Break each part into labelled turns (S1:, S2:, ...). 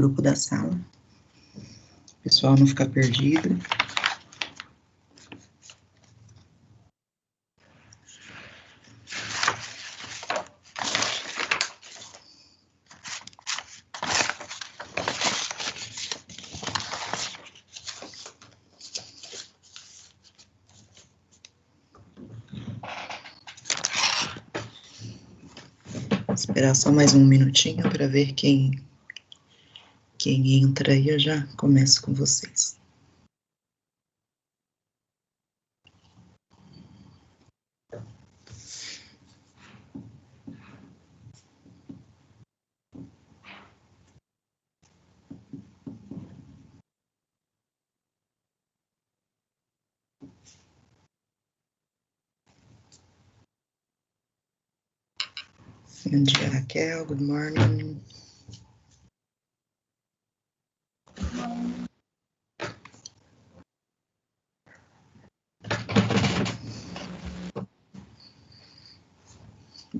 S1: grupo da sala. O pessoal não ficar perdido. Esperar só mais um minutinho para ver quem entra aí. Eu já começo com vocês. Bom dia, Raquel. Good morning.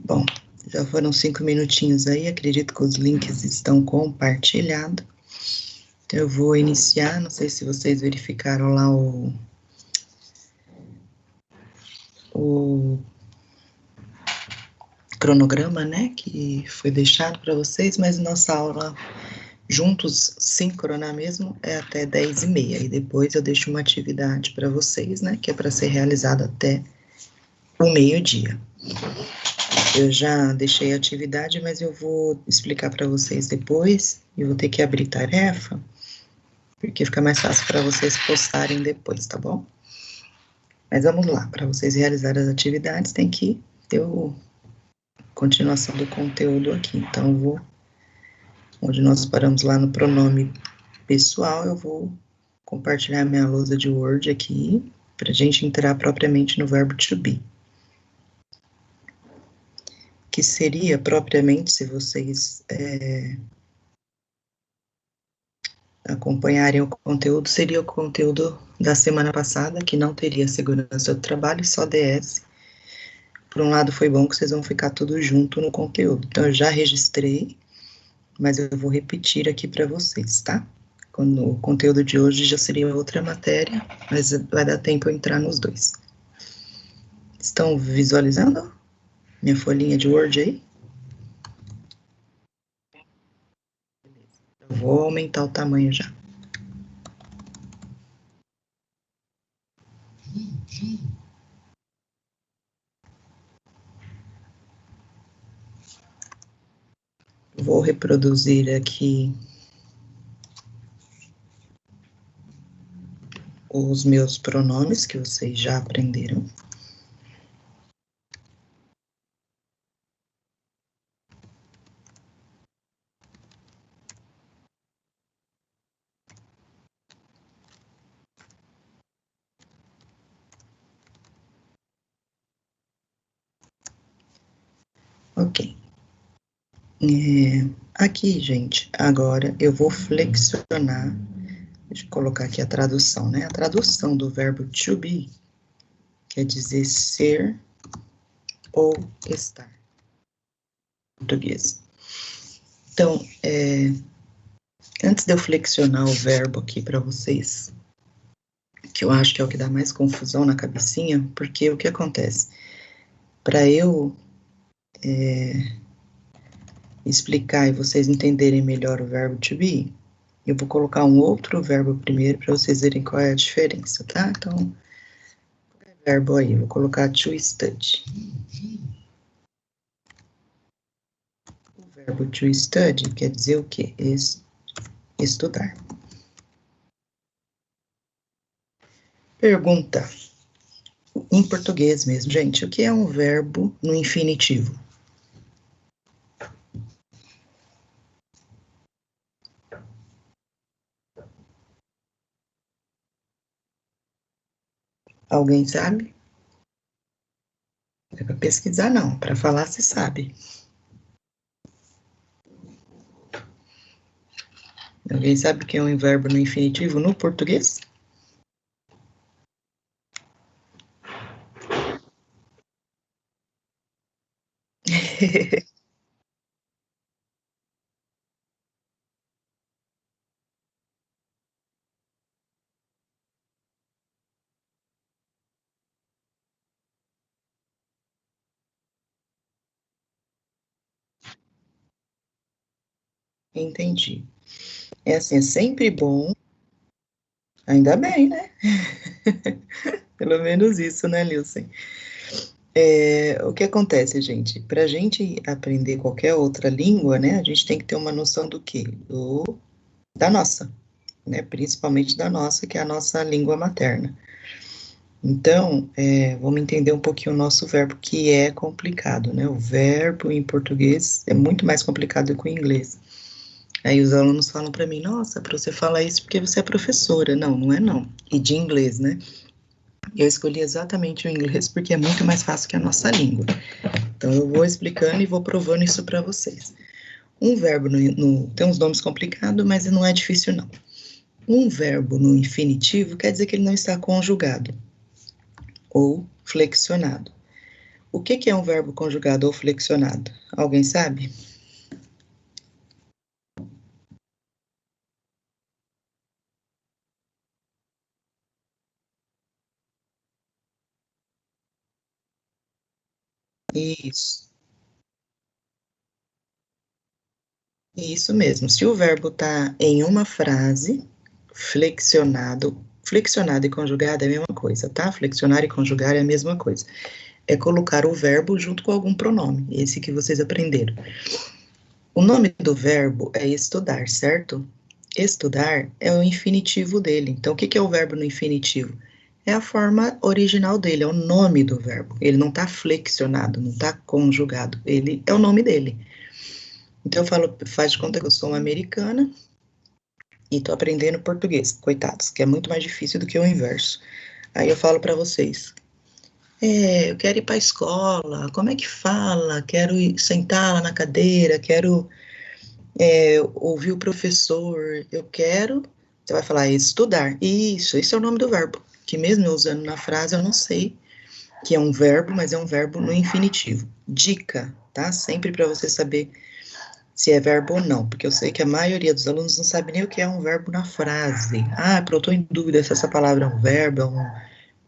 S1: Bom, já foram 5 minutinhos aí, acredito que os links estão compartilhados. Então, eu vou iniciar, não sei se vocês verificaram lá o cronograma, né, que foi deixado para vocês, mas nossa aula juntos, síncrona mesmo, é até 10h30, e depois eu deixo uma atividade para vocês, né, que é para ser realizada até o meio-dia. Eu já deixei a atividade, mas eu vou explicar para vocês depois, e vou ter que abrir tarefa, porque fica mais fácil para vocês postarem depois, tá bom? Mas vamos lá, para vocês realizarem as atividades, tem que ter a continuação do conteúdo aqui. Então, eu vou, onde nós paramos lá no pronome pessoal, eu vou compartilhar minha lousa de Word aqui, para a gente entrar propriamente no verbo to be. Que seria propriamente, se vocês acompanharem o conteúdo, seria o conteúdo da semana passada, que não teria segurança do trabalho, só DS. Por um lado, foi bom que vocês vão ficar tudo junto no conteúdo. Então, eu já registrei, mas eu vou repetir aqui para vocês, tá? O conteúdo de hoje já seria outra matéria, mas vai dar tempo eu entrar nos dois. Estão visualizando minha folhinha de Word aí? Eu vou aumentar o tamanho já. Vou reproduzir aqui os meus pronomes que vocês já aprenderam. Ok. Aqui, gente, agora eu vou flexionar. Deixa eu colocar aqui a tradução, né? A tradução do verbo to be quer dizer ser ou estar, em português. Então, antes de eu flexionar o verbo aqui para vocês, que eu acho que é o que dá mais confusão na cabecinha, porque o que acontece? Para eu explicar e vocês entenderem melhor o verbo to be, eu vou colocar um outro verbo primeiro para vocês verem qual é a diferença, tá? Então, verbo aí, eu vou colocar to study. O verbo to study quer dizer o quê? Estudar. Pergunta, em português mesmo, gente, o que é um verbo no infinitivo? Alguém sabe? Não é para pesquisar, não. Para falar, se sabe. Alguém sabe o que é um verbo no infinitivo no português? Entendi. É assim, é sempre bom, ainda bem, né? Pelo menos isso, né, Nilson? O que acontece, gente? Para a gente aprender qualquer outra língua, né, a gente tem que ter uma noção do quê? Da nossa, né? Principalmente da nossa, que é a nossa língua materna. Então, vamos entender um pouquinho o nosso verbo, que é complicado, né? O verbo em português é muito mais complicado que o inglês. Aí os alunos falam para mim, nossa, para você falar isso porque você é professora. Não, não é não. E de inglês, né? Eu escolhi exatamente o inglês porque é muito mais fácil que a nossa língua. Então, eu vou explicando e vou provando isso para vocês. Um verbo tem uns nomes complicados, mas não é difícil, não. Um verbo no infinitivo quer dizer que ele não está conjugado ou flexionado. O que é um verbo conjugado ou flexionado? Alguém sabe? Isso, isso mesmo. Se o verbo está em uma frase, flexionado e conjugado é a mesma coisa, tá? Flexionar e conjugar é a mesma coisa. É colocar o verbo junto com algum pronome, esse que vocês aprenderam. O nome do verbo é estudar, certo? Estudar é o infinitivo dele. Então, o que é o verbo no infinitivo? É a forma original dele, é o nome do verbo. Ele não está flexionado, não está conjugado. Ele é o nome dele. Então, eu falo, faz de conta que eu sou uma americana e estou aprendendo português, coitados, que é muito mais difícil do que o inverso. Aí eu falo para vocês, eu quero ir para a escola, como é que fala? Quero sentar lá na cadeira, quero ouvir o professor, eu quero, você vai falar estudar. Isso, esse é o nome do verbo, que mesmo eu usando na frase, eu não sei que é um verbo, mas é um verbo no infinitivo. Dica, tá? Sempre para você saber se é verbo ou não, porque eu sei que a maioria dos alunos não sabe nem o que é um verbo na frase. Ah, eu estou em dúvida se essa palavra é um verbo, é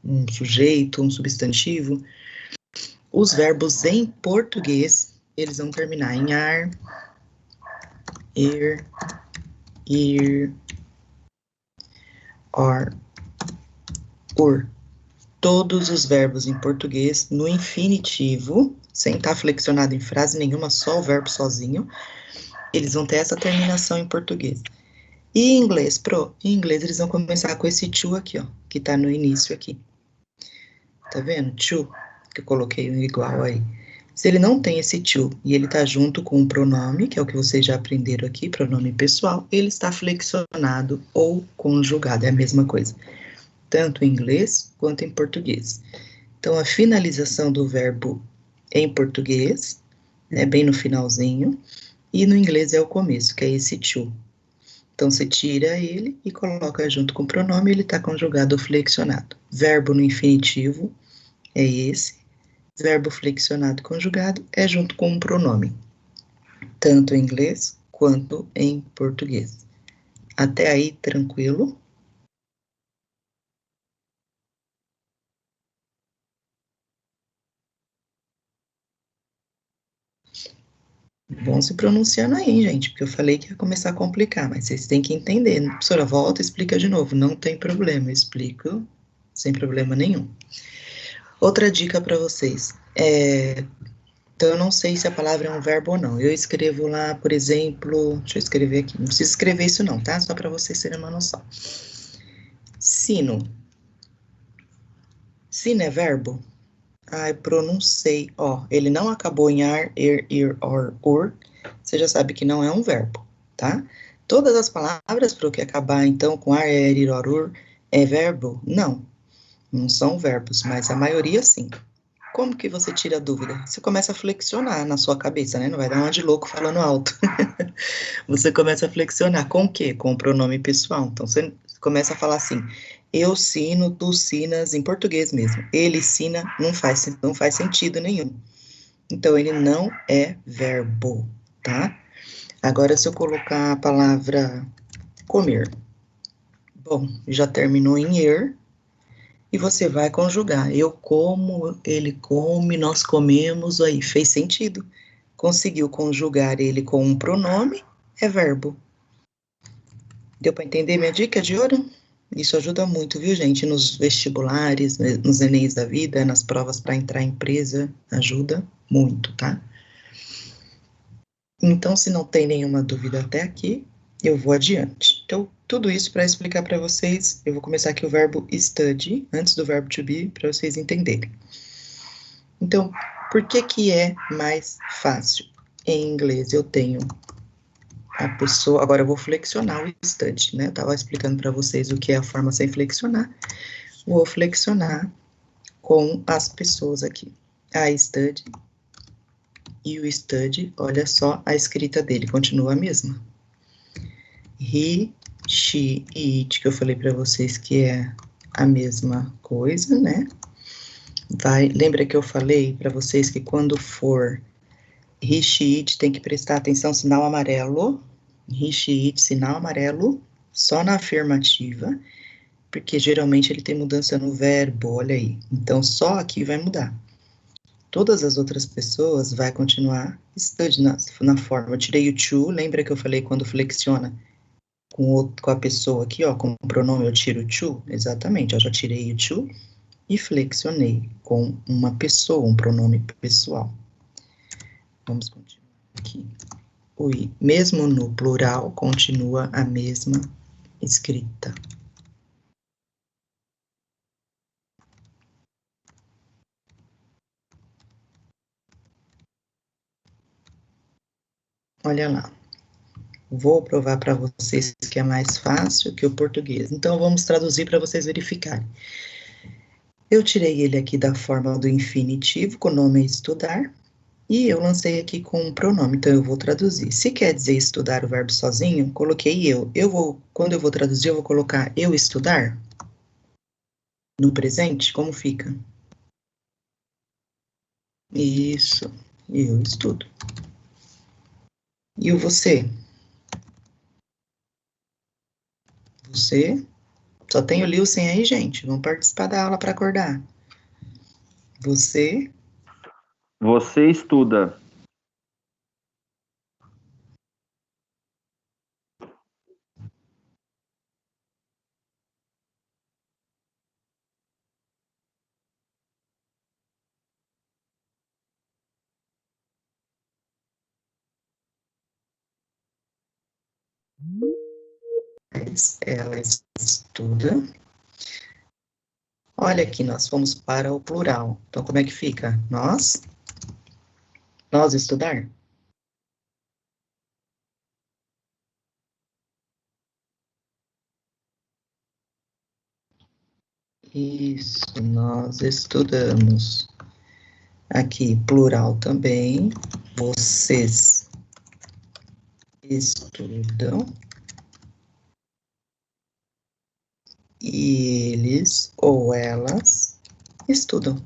S1: um sujeito, um substantivo. Os verbos em português, eles vão terminar em ar, er, ir, or, or. Todos os verbos em português no infinitivo, sem estar flexionado em frase nenhuma, só o verbo sozinho, eles vão ter essa terminação em português. E em inglês, em inglês eles vão começar com esse to aqui, ó, que tá no início aqui. Tá vendo? To, que eu coloquei um igual aí. Se ele não tem esse to e ele tá junto com o pronome, que é o que vocês já aprenderam aqui, pronome pessoal, ele está flexionado ou conjugado, é a mesma coisa, tanto em inglês quanto em português. Então, a finalização do verbo em português, né, bem no finalzinho, e no inglês é o começo, que é esse to. Então, você tira ele e coloca junto com o pronome, ele está conjugado ou flexionado. Verbo no infinitivo é esse. Verbo flexionado conjugado é junto com um pronome, tanto em inglês quanto em português. Até aí, tranquilo? Vão se pronunciando aí, gente, porque eu falei que ia começar a complicar, mas vocês têm que entender. Professora, volta e explica de novo. Não tem problema, eu explico sem problema nenhum. Outra dica para vocês. Então, eu não sei se a palavra é um verbo ou não. Eu escrevo lá, por exemplo, deixa eu escrever aqui. Não precisa escrever isso não, tá? Só para vocês terem uma noção. Sino. Sino é verbo? Ai, pronunciei. Ó, ele não acabou em ar, er, ir, or. Você já sabe que não é um verbo, tá? Todas as palavras para o que acabar, então, com ar, er, ir, or, é verbo? Não, não são verbos, mas a maioria sim. Como que você tira a dúvida? Você começa a flexionar na sua cabeça, né? Não vai dar uma de louco falando alto. Você começa a flexionar com o quê? Com o pronome pessoal. Então, você começa a falar assim, eu sino, tu sinas, em português mesmo. Ele sina, não faz sentido nenhum. Então, ele não é verbo, tá? Agora, se eu colocar a palavra comer. Bom, já terminou em er, e você vai conjugar. Eu como, ele come, nós comemos, aí fez sentido. Conseguiu conjugar ele com um pronome, é verbo. Deu para entender minha dica de ouro? Isso ajuda muito, viu, gente? Nos vestibulares, nos Enems da vida, nas provas para entrar em empresa, ajuda muito, tá? Então, se não tem nenhuma dúvida até aqui, eu vou adiante. Então, tudo isso para explicar para vocês, eu vou começar aqui o verbo study, antes do verbo to be, para vocês entenderem. Então, por que que é mais fácil? Em inglês, eu tenho a pessoa, agora eu vou flexionar o study, né? Eu estava explicando para vocês o que é a forma sem flexionar. Vou flexionar com as pessoas aqui. A study e o study, olha só a escrita dele, continua a mesma. He, she e it, que eu falei para vocês que é a mesma coisa, né? Lembra que eu falei para vocês que quando for he, she, it, tem que prestar atenção, sinal amarelo. He, she, it, sinal amarelo, só na afirmativa, porque geralmente ele tem mudança no verbo, olha aí. Então, só aqui vai mudar. Todas as outras pessoas vai continuar study na forma. Eu tirei o to, lembra que eu falei quando flexiona com a pessoa aqui, ó, com o pronome eu tiro o to? Exatamente, eu já tirei o to e flexionei com uma pessoa, um pronome pessoal. Vamos continuar aqui. O i, mesmo no plural, continua a mesma escrita. Olha lá. Vou provar para vocês que é mais fácil que o português. Então, vamos traduzir para vocês verificarem. Eu tirei ele aqui da forma do infinitivo, com o nome estudar, e eu lancei aqui com um pronome, então eu vou traduzir. Se quer dizer estudar o verbo sozinho, coloquei eu. Quando eu vou traduzir, eu vou colocar eu estudar no presente, como fica? Isso, eu estudo. E o você? Você? Só tem o Lilson aí, gente. Vamos participar da aula para acordar. Você?
S2: Você estuda.
S1: Ela estuda. Olha aqui, nós fomos para o plural. Então, como é que fica? Nós? Nós estudar? Isso, nós estudamos. Aqui, plural também. Vocês estudam. E eles ou elas estudam.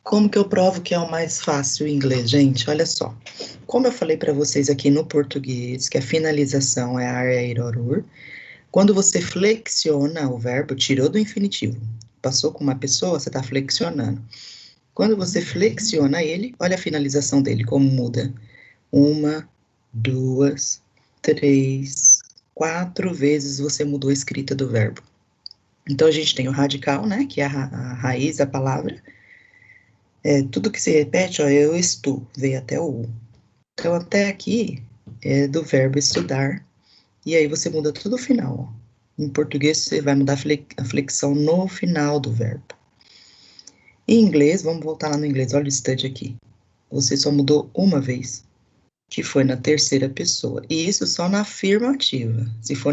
S1: Como que eu provo que é o mais fácil em inglês, gente? Olha só. Como eu falei para vocês aqui no português, que a finalização é ar, orur, quando você flexiona o verbo, tirou do infinitivo, passou com uma pessoa, você está flexionando. Quando você flexiona ele, olha a finalização dele, como muda. 1, 2, 3, 4 vezes você mudou a escrita do verbo. Então, a gente tem o radical, né, que é a raiz da palavra. Tudo que se repete, ó, eu estudo, veio até o U. Então, até aqui é do verbo estudar, e aí você muda tudo o final, ó. Em português, você vai mudar a flexão no final do verbo. Em inglês, vamos voltar lá no inglês, olha o study aqui. Você só mudou uma vez, que foi na terceira pessoa, e isso só na afirmativa. Se for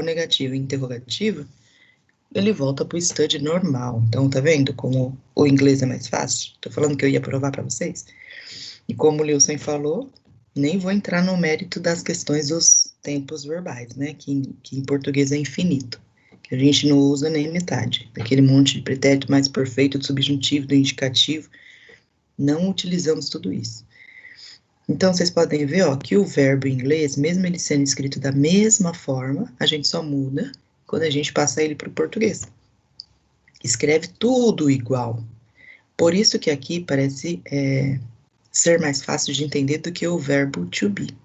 S1: negativo e interrogativa, ele volta para o study normal. Então, tá vendo como o inglês é mais fácil? Tô falando que eu ia provar para vocês. E como o Lilson falou, nem vou entrar no mérito das questões dos tempos verbais, né? Que em português é infinito. Que a gente não usa nem metade. Daquele monte de pretérito mais perfeito, do subjuntivo, do indicativo. Não utilizamos tudo isso. Então, vocês podem ver, ó, que o verbo em inglês, mesmo ele sendo escrito da mesma forma, a gente só muda quando a gente passa ele para o português. Escreve tudo igual. Por isso que aqui parece ser mais fácil de entender do que o verbo to be.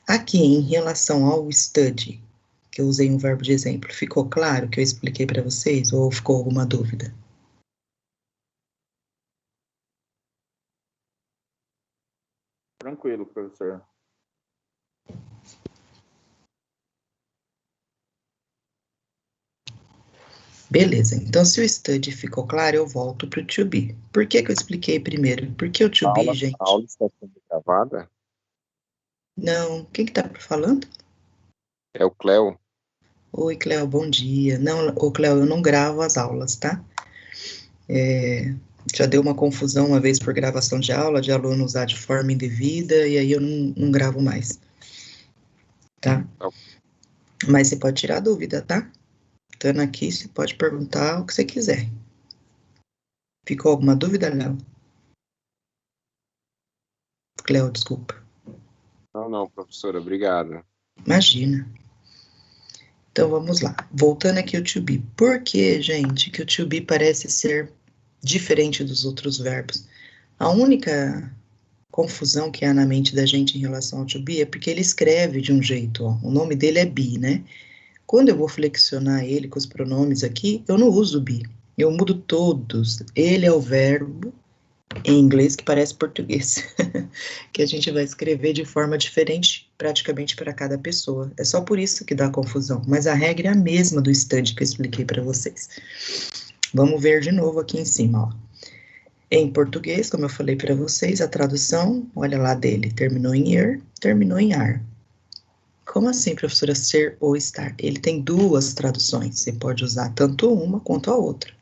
S1: Aqui, em relação ao study, que eu usei um verbo de exemplo, ficou claro que eu expliquei para vocês ou ficou alguma dúvida?
S2: Tranquilo, professor.
S1: Beleza, então se o study ficou claro, eu volto para o to be. Por que que eu expliquei primeiro? Porque o to be, gente...
S3: A aula está sendo gravada?
S1: Não, quem que tá falando?
S3: É o Cléo.
S1: Oi, Cléo, bom dia. Não, ô, Cléo, eu não gravo as aulas, tá? Já deu uma confusão uma vez por gravação de aula, de aluno usar de forma indevida, e aí eu não gravo mais, tá? Mas você pode tirar dúvida, tá? Estando aqui, você pode perguntar o que você quiser. Ficou alguma dúvida, Léo? Cléo, desculpa.
S3: Não, professora, obrigado.
S1: Imagina. Então, vamos lá. Voltando aqui ao to be. Por que, gente, que o to be parece ser diferente dos outros verbos? A única confusão que há na mente da gente em relação ao to be é porque ele escreve de um jeito, ó. O nome dele é be, né? Quando eu vou flexionar ele com os pronomes aqui, eu não uso be. Eu mudo todos. Ele é o verbo em inglês que parece português, que a gente vai escrever de forma diferente praticamente para cada pessoa. É só por isso que dá confusão, mas a regra é a mesma do study que eu expliquei para vocês. Vamos ver de novo aqui em cima, ó. Em português, como eu falei para vocês, a tradução, olha lá dele, terminou em er, terminou em ar. Como assim, professora, ser ou estar? Ele tem duas traduções, você pode usar tanto uma quanto a outra.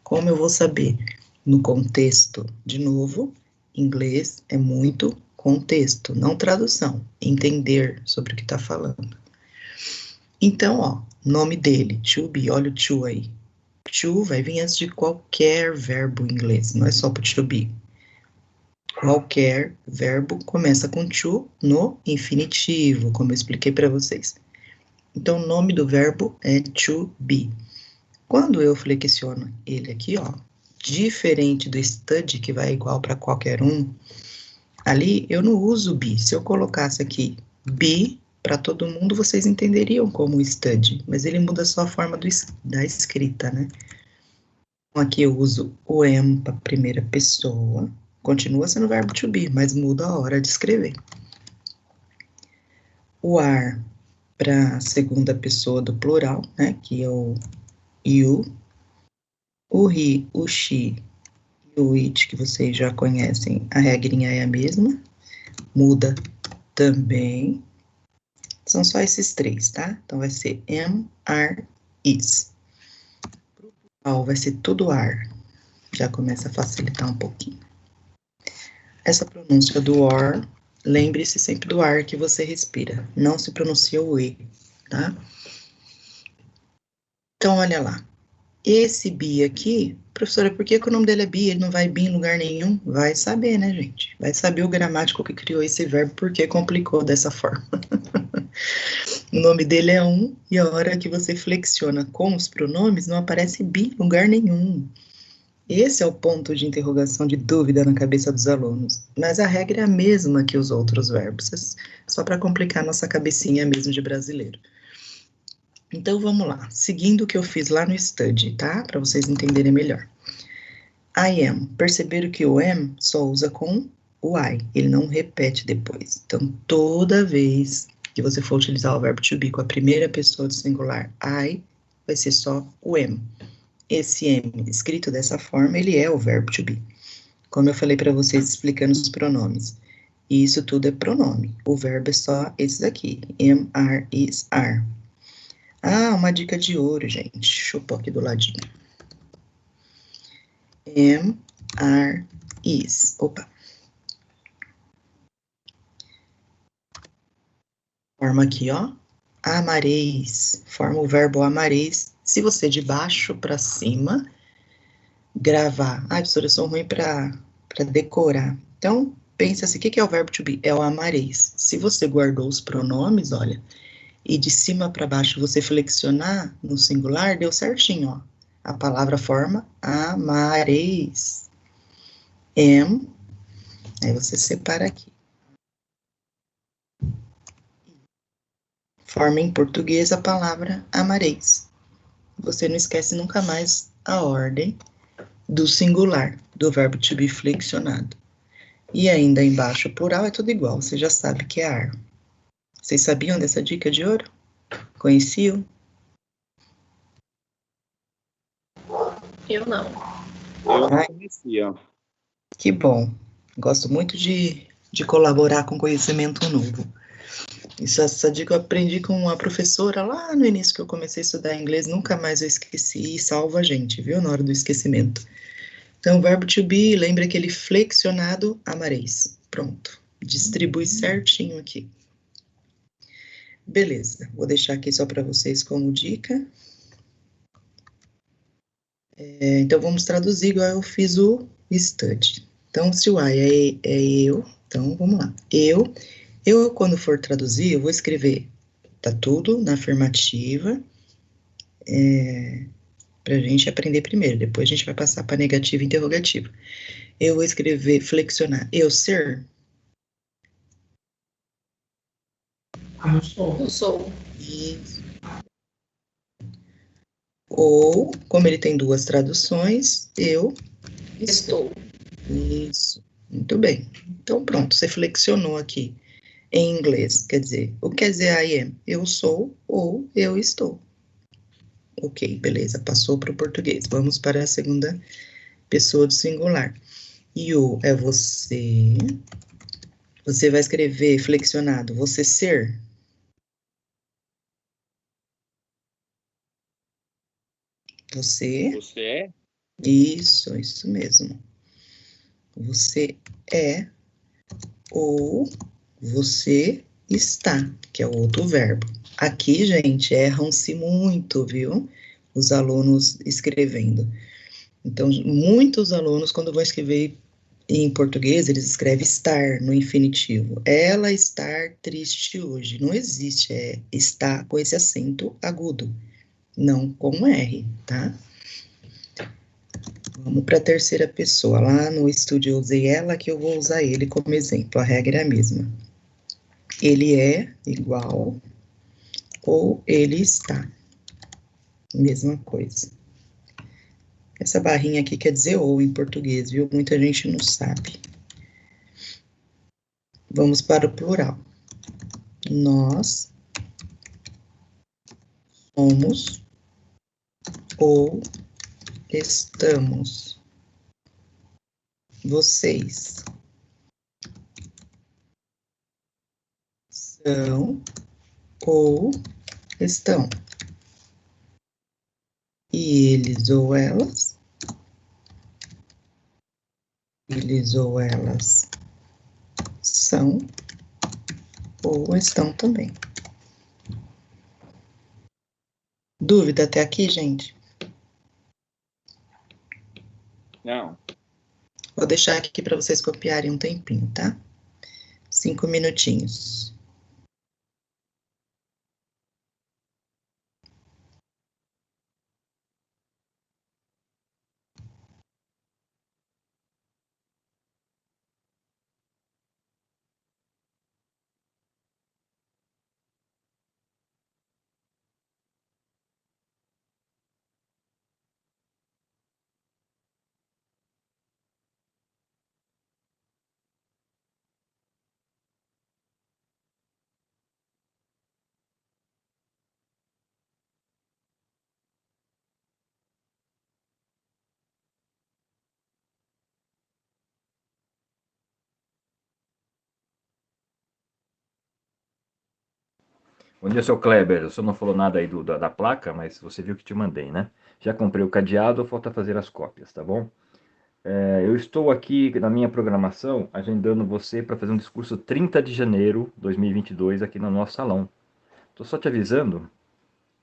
S1: Como eu vou saber? No contexto, de novo, inglês é muito contexto, não tradução, entender sobre o que está falando. Então, ó, nome dele, to be, olha o to aí. To vai vir antes de qualquer verbo em inglês, não é só para to be. Qualquer verbo começa com to no infinitivo, como eu expliquei para vocês. Então, o nome do verbo é to be. Quando eu flexiono ele aqui, ó, diferente do study, que vai igual para qualquer um, ali eu não uso be. Se eu colocasse aqui be para todo mundo, vocês entenderiam como study, mas ele muda só a forma da escrita, né? Então, aqui eu uso o am para primeira pessoa, continua sendo o verbo to be, mas muda a hora de escrever. O are para segunda pessoa do plural, né, que é o you. O he, o she e o it, que vocês já conhecem, a regrinha é a mesma, muda também. São só esses três, tá? Então, vai ser am, are, is. Pro plural, vai ser tudo are. Já começa a facilitar um pouquinho. Essa pronúncia do or, lembre-se sempre do ar que você respira. Não se pronuncia o e, tá? Então, olha lá. Esse be aqui, professora, por que o nome dele é be? Ele não vai be em lugar nenhum? Vai saber, né, gente? Vai saber o gramático que criou esse verbo, porque complicou dessa forma. O nome dele é um, e a hora que você flexiona com os pronomes, não aparece be em lugar nenhum. Esse é o ponto de interrogação, de dúvida na cabeça dos alunos. Mas a regra é a mesma que os outros verbos, só para complicar nossa cabecinha mesmo de brasileiro. Então, vamos lá. Seguindo o que eu fiz lá no study, tá? Para vocês entenderem melhor. I am. Perceberam que o am só usa com o I. Ele não repete depois. Então, toda vez que você for utilizar o verbo to be com a primeira pessoa do singular I, vai ser só o am. Esse am escrito dessa forma, ele é o verbo to be. Como eu falei para vocês explicando os pronomes. E isso tudo é pronome. O verbo é só esses aqui. Am, are, is, are. Ah, uma dica de ouro, gente. Deixa eu pôr aqui do ladinho. Am, are, is. Opa. Forma aqui, ó. Amareis. Forma o verbo amareis. Se você de baixo para cima gravar. Ah, professora, eu sou ruim para decorar. Então, pensa assim, o que é o verbo to be? É o amareis. Se você guardou os pronomes, olha, e de cima para baixo você flexionar no singular, deu certinho, ó. A palavra forma amareis. Am, Aí você separa aqui. Forma em português a palavra amareis. Você não esquece nunca mais a ordem do singular, do verbo to be flexionado. E ainda embaixo, plural é tudo igual, você já sabe que é ar. Vocês sabiam dessa dica de ouro? Conheciam?
S4: Eu não.
S3: Eu não conhecia.
S1: Que bom. Gosto muito de colaborar com conhecimento novo. Essa dica eu aprendi com uma professora lá no início que eu comecei a estudar inglês, nunca mais eu esqueci e salva a gente, viu, na hora do esquecimento. Então, o verbo to be, lembra aquele flexionado amareis. Pronto. Distribui certinho aqui. Beleza, vou deixar aqui só para vocês como dica. Então, vamos traduzir igual eu fiz o study. Então, se o I é eu, então vamos lá. Eu, quando for traduzir, eu vou escrever, tá tudo na afirmativa, para a gente aprender primeiro, depois a gente vai passar para negativa e interrogativa. Eu vou escrever, flexionar, eu ser.
S4: Eu sou.
S1: Isso. Ou, como ele tem duas traduções, eu
S4: Estou.
S1: Isso, muito bem. Então, pronto, você flexionou aqui em inglês, quer dizer, o que quer dizer I am? Eu sou ou eu estou. Ok, beleza, passou para o português. Vamos para a segunda pessoa do singular. You é você. Você vai escrever flexionado, você ser. Você.
S3: Você é?
S1: Isso mesmo. Você é ou você está, que é o outro verbo. Aqui, gente, erram-se muito, viu? Os alunos escrevendo. Então, muitos alunos, quando vão escrever em português, eles escrevem estar no infinitivo. Ela está triste hoje. Não existe, é está com esse acento agudo, não com R, tá? Vamos para a terceira pessoa. Lá no estúdio eu usei ela, que eu vou usar ele como exemplo. A regra é a mesma. Ele é igual ou ele está. Mesma coisa. Essa barrinha aqui quer dizer ou em português, viu? Muita gente não sabe. Vamos para o plural. Nós somos ou estamos. Vocês são ou estão. E eles ou elas são ou estão também. Dúvida até aqui, gente?
S3: Não.
S1: Vou deixar aqui para vocês copiarem um tempinho, tá? 5 minutinhos.
S5: Bom dia, seu Kleber. O senhor não falou nada aí da placa, mas você viu que te mandei, né? Já comprei o cadeado, falta fazer as cópias, tá bom? Eu estou aqui na minha programação, agendando você para fazer um discurso 30 de janeiro de 2022 aqui no nosso salão. Estou só te avisando,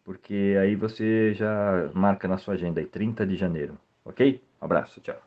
S5: porque aí você já marca na sua agenda aí, 30 de janeiro, ok? Um abraço, tchau.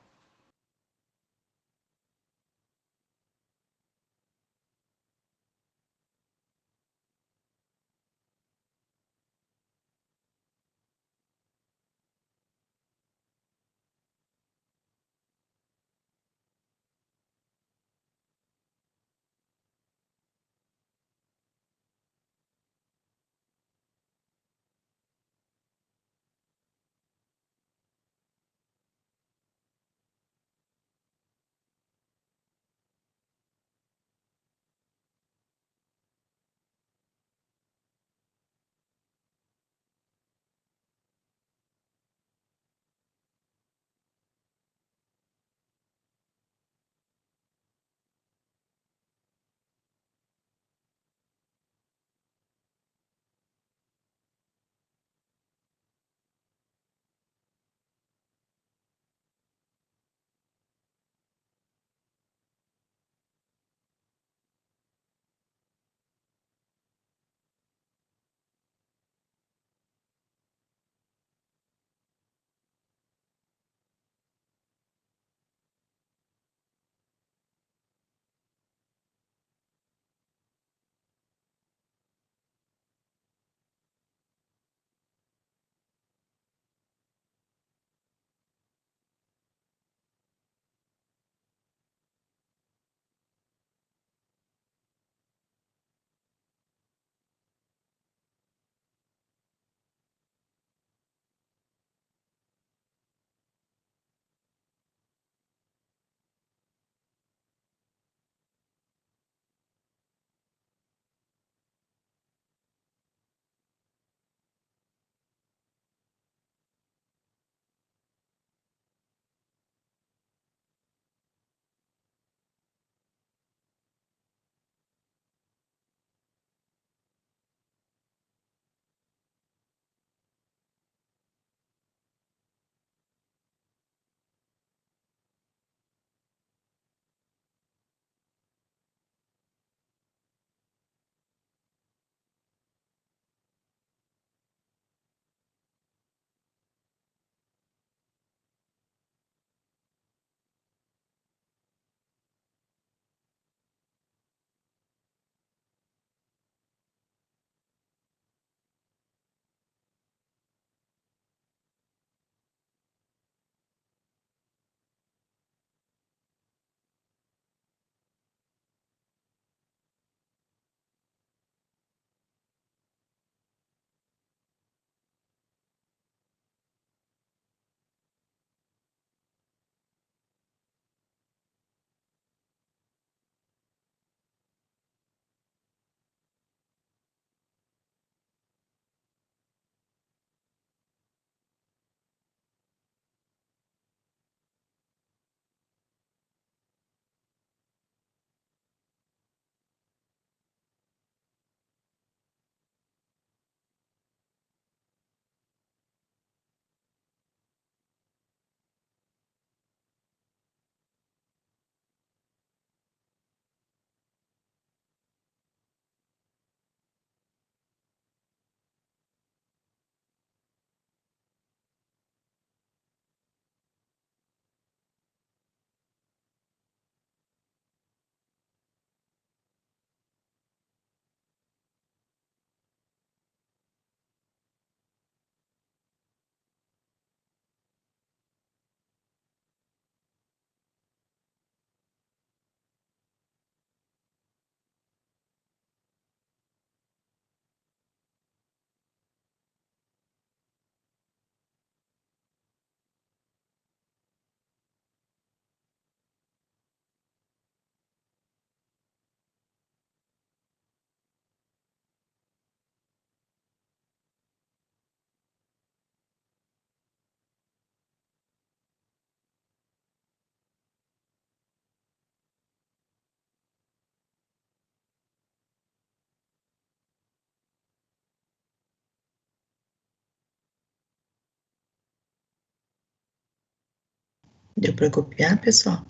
S1: Deu para copiar, pessoal?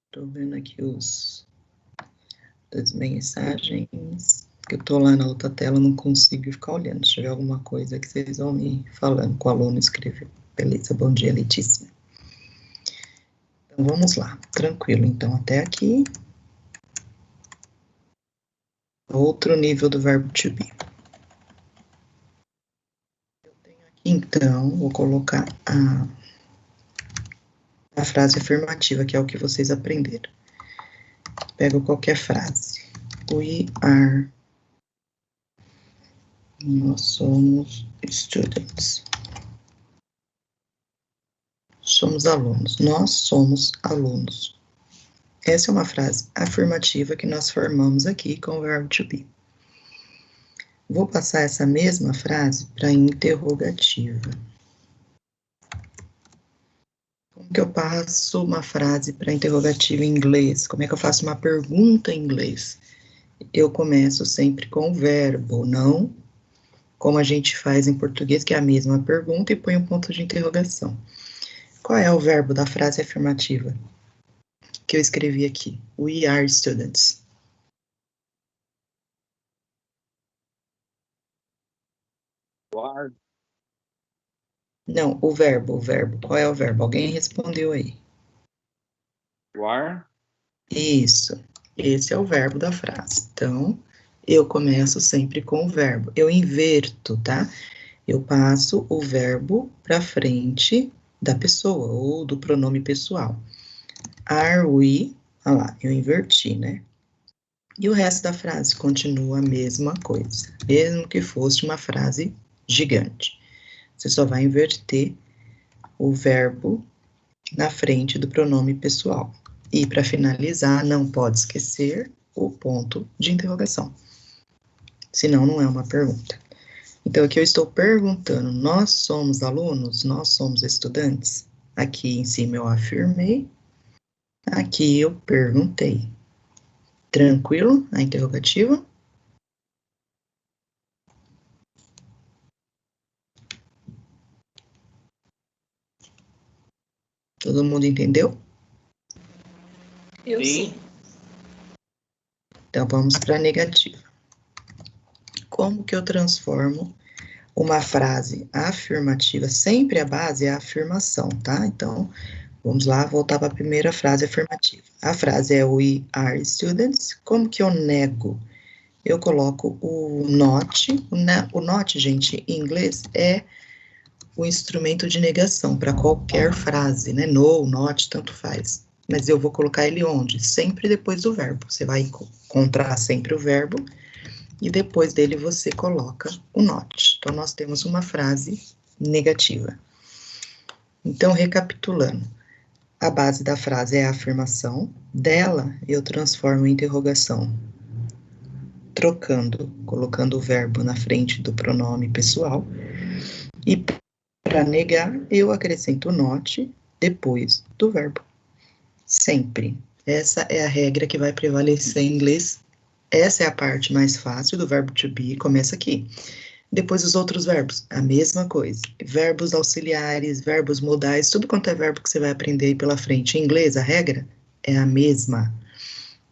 S1: Estou vendo aqui as mensagens, que eu estou lá na outra tela, não consigo ficar olhando. Se tiver alguma coisa que vocês vão me falando, que o aluno escreveu. Beleza, bom dia, Letícia. Então, vamos lá. Tranquilo, então, até aqui. Outro nível do verbo to be. Eu tenho aqui, então, vou colocar a frase afirmativa, que é o que vocês aprenderam. Pego qualquer frase. We are. Nós somos students. Somos alunos. Nós somos alunos. Essa é uma frase afirmativa que nós formamos aqui com o verbo to be. Vou passar essa mesma frase para interrogativa. Como que eu passo uma frase para interrogativa em inglês? Como é que eu faço uma pergunta em inglês? Eu começo sempre com o verbo, não como a gente faz em português, que é a mesma pergunta, e põe um ponto de interrogação. Qual é o verbo da frase afirmativa que eu escrevi aqui? We are students.
S3: Are.
S1: Não, o verbo. Qual é o verbo? Alguém respondeu aí.
S3: Are.
S1: Isso. Esse é o verbo da frase. Então, eu começo sempre com o verbo. Eu inverto, tá? Eu passo o verbo para frente da pessoa, ou do pronome pessoal. Are we? Olha lá, eu inverti, né? E o resto da frase continua a mesma coisa, mesmo que fosse uma frase gigante. Você só vai inverter o verbo na frente do pronome pessoal. E para finalizar, não pode esquecer o ponto de interrogação. Senão não é uma pergunta. Então aqui eu estou perguntando, nós somos alunos? Nós somos estudantes? Aqui em cima eu afirmei, aqui eu perguntei. Tranquilo? A interrogativa? Todo mundo entendeu?
S4: Eu sim.
S1: Então, vamos para a negativa. Como que eu transformo uma frase afirmativa? Sempre a base é a afirmação, tá? Então, vamos lá, voltar para a primeira frase afirmativa. A frase é we are students. Como que eu nego? Eu coloco o not. O not, gente, em inglês, é o instrumento de negação para qualquer frase, né? No, not, tanto faz. Mas eu vou colocar ele onde? Sempre depois do verbo. Você vai encontrar sempre o verbo e depois dele você coloca o not. Então, nós temos uma frase negativa. Então, recapitulando, a base da frase é a afirmação. Dela, eu transformo em interrogação, colocando o verbo na frente do pronome pessoal. E para negar, eu acrescento o not depois do verbo. Sempre. Essa é a regra que vai prevalecer em inglês. Essa é a parte mais fácil do verbo to be, começa aqui. Depois os outros verbos, a mesma coisa. Verbos auxiliares, verbos modais, tudo quanto é verbo que você vai aprender aí pela frente. Em inglês, a regra é a mesma.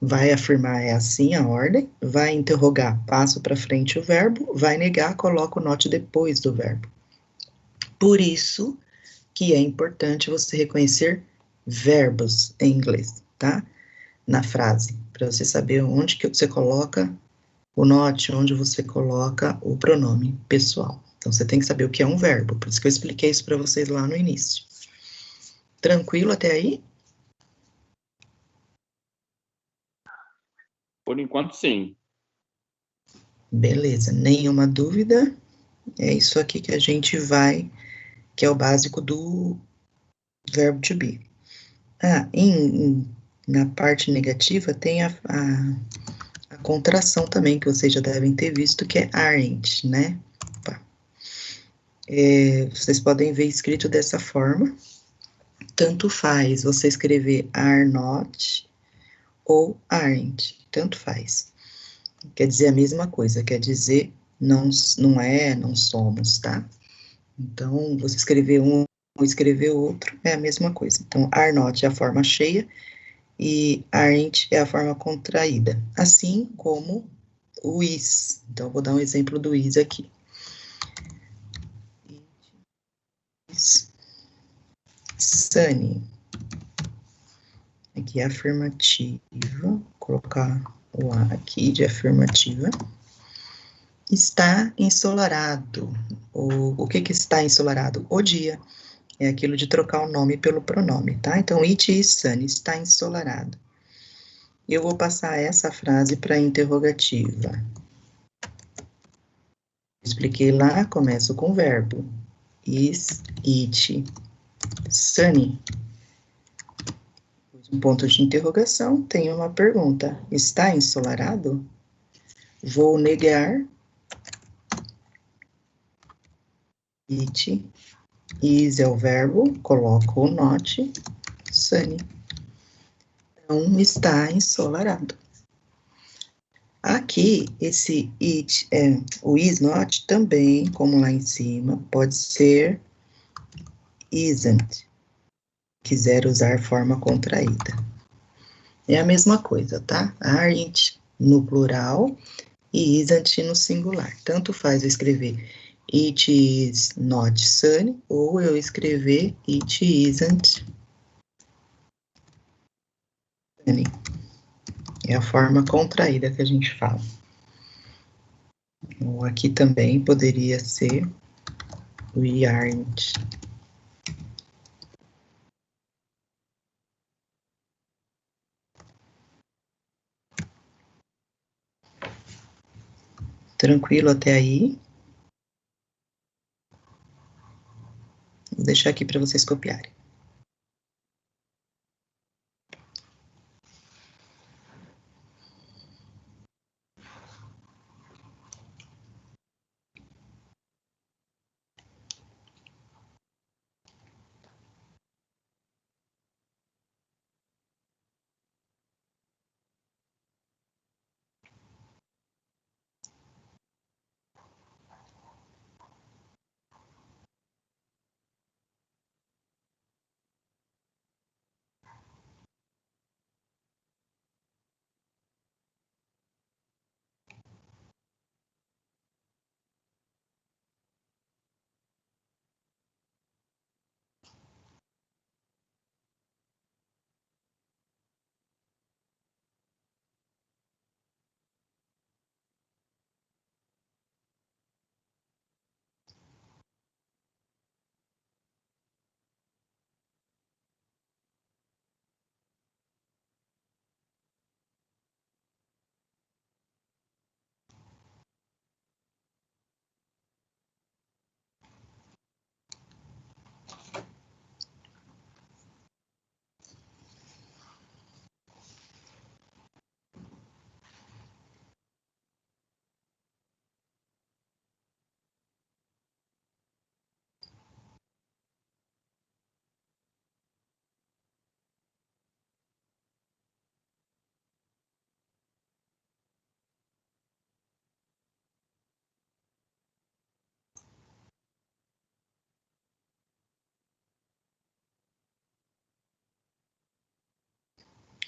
S1: Vai afirmar, é assim a ordem. Vai interrogar, passo para frente o verbo. Vai negar, coloca o not depois do verbo. Por isso que é importante você reconhecer verbos em inglês, tá? Na frase, para você saber onde que você coloca o not, onde você coloca o pronome pessoal. Então, você tem que saber o que é um verbo, por isso que eu expliquei isso para vocês lá no início. Tranquilo até aí?
S3: Por enquanto, sim.
S1: Beleza, nenhuma dúvida. É isso aqui que a gente vai, que é o básico do verbo to be. Na parte negativa tem a contração também, que vocês já devem ter visto, que é aren't, né? Opa. Vocês podem ver escrito dessa forma. Tanto faz você escrever are not ou aren't, tanto faz. Quer dizer a mesma coisa, quer dizer não é, não somos, tá? Então, você escrever um ou escrever outro é a mesma coisa. Então, are not é a forma cheia e aren't é a forma contraída. Assim como o is. Então, vou dar um exemplo do is aqui. Is sunny. Aqui é afirmativa. Vou colocar o A aqui de afirmativa. Está ensolarado. O que está ensolarado? O dia. É aquilo de trocar o nome pelo pronome, tá? Então, it is sunny, está ensolarado. Eu vou passar essa frase para interrogativa. Expliquei lá, começo com o verbo. Is it sunny? Um ponto de interrogação, tem uma pergunta. Está ensolarado? Vou negar. It is é o verbo, coloco o not, sunny. Então, está ensolarado. Aqui, esse it, o is not também, como lá em cima, pode ser isn't. Quiser usar forma contraída. É a mesma coisa, tá? Aren't no plural e isn't no singular. Tanto faz eu escrever it is not sunny ou eu escrever it isn't sunny. É a forma contraída que a gente fala. Ou aqui também poderia ser we aren't. Tranquilo até aí? Vou deixar aqui para vocês copiarem.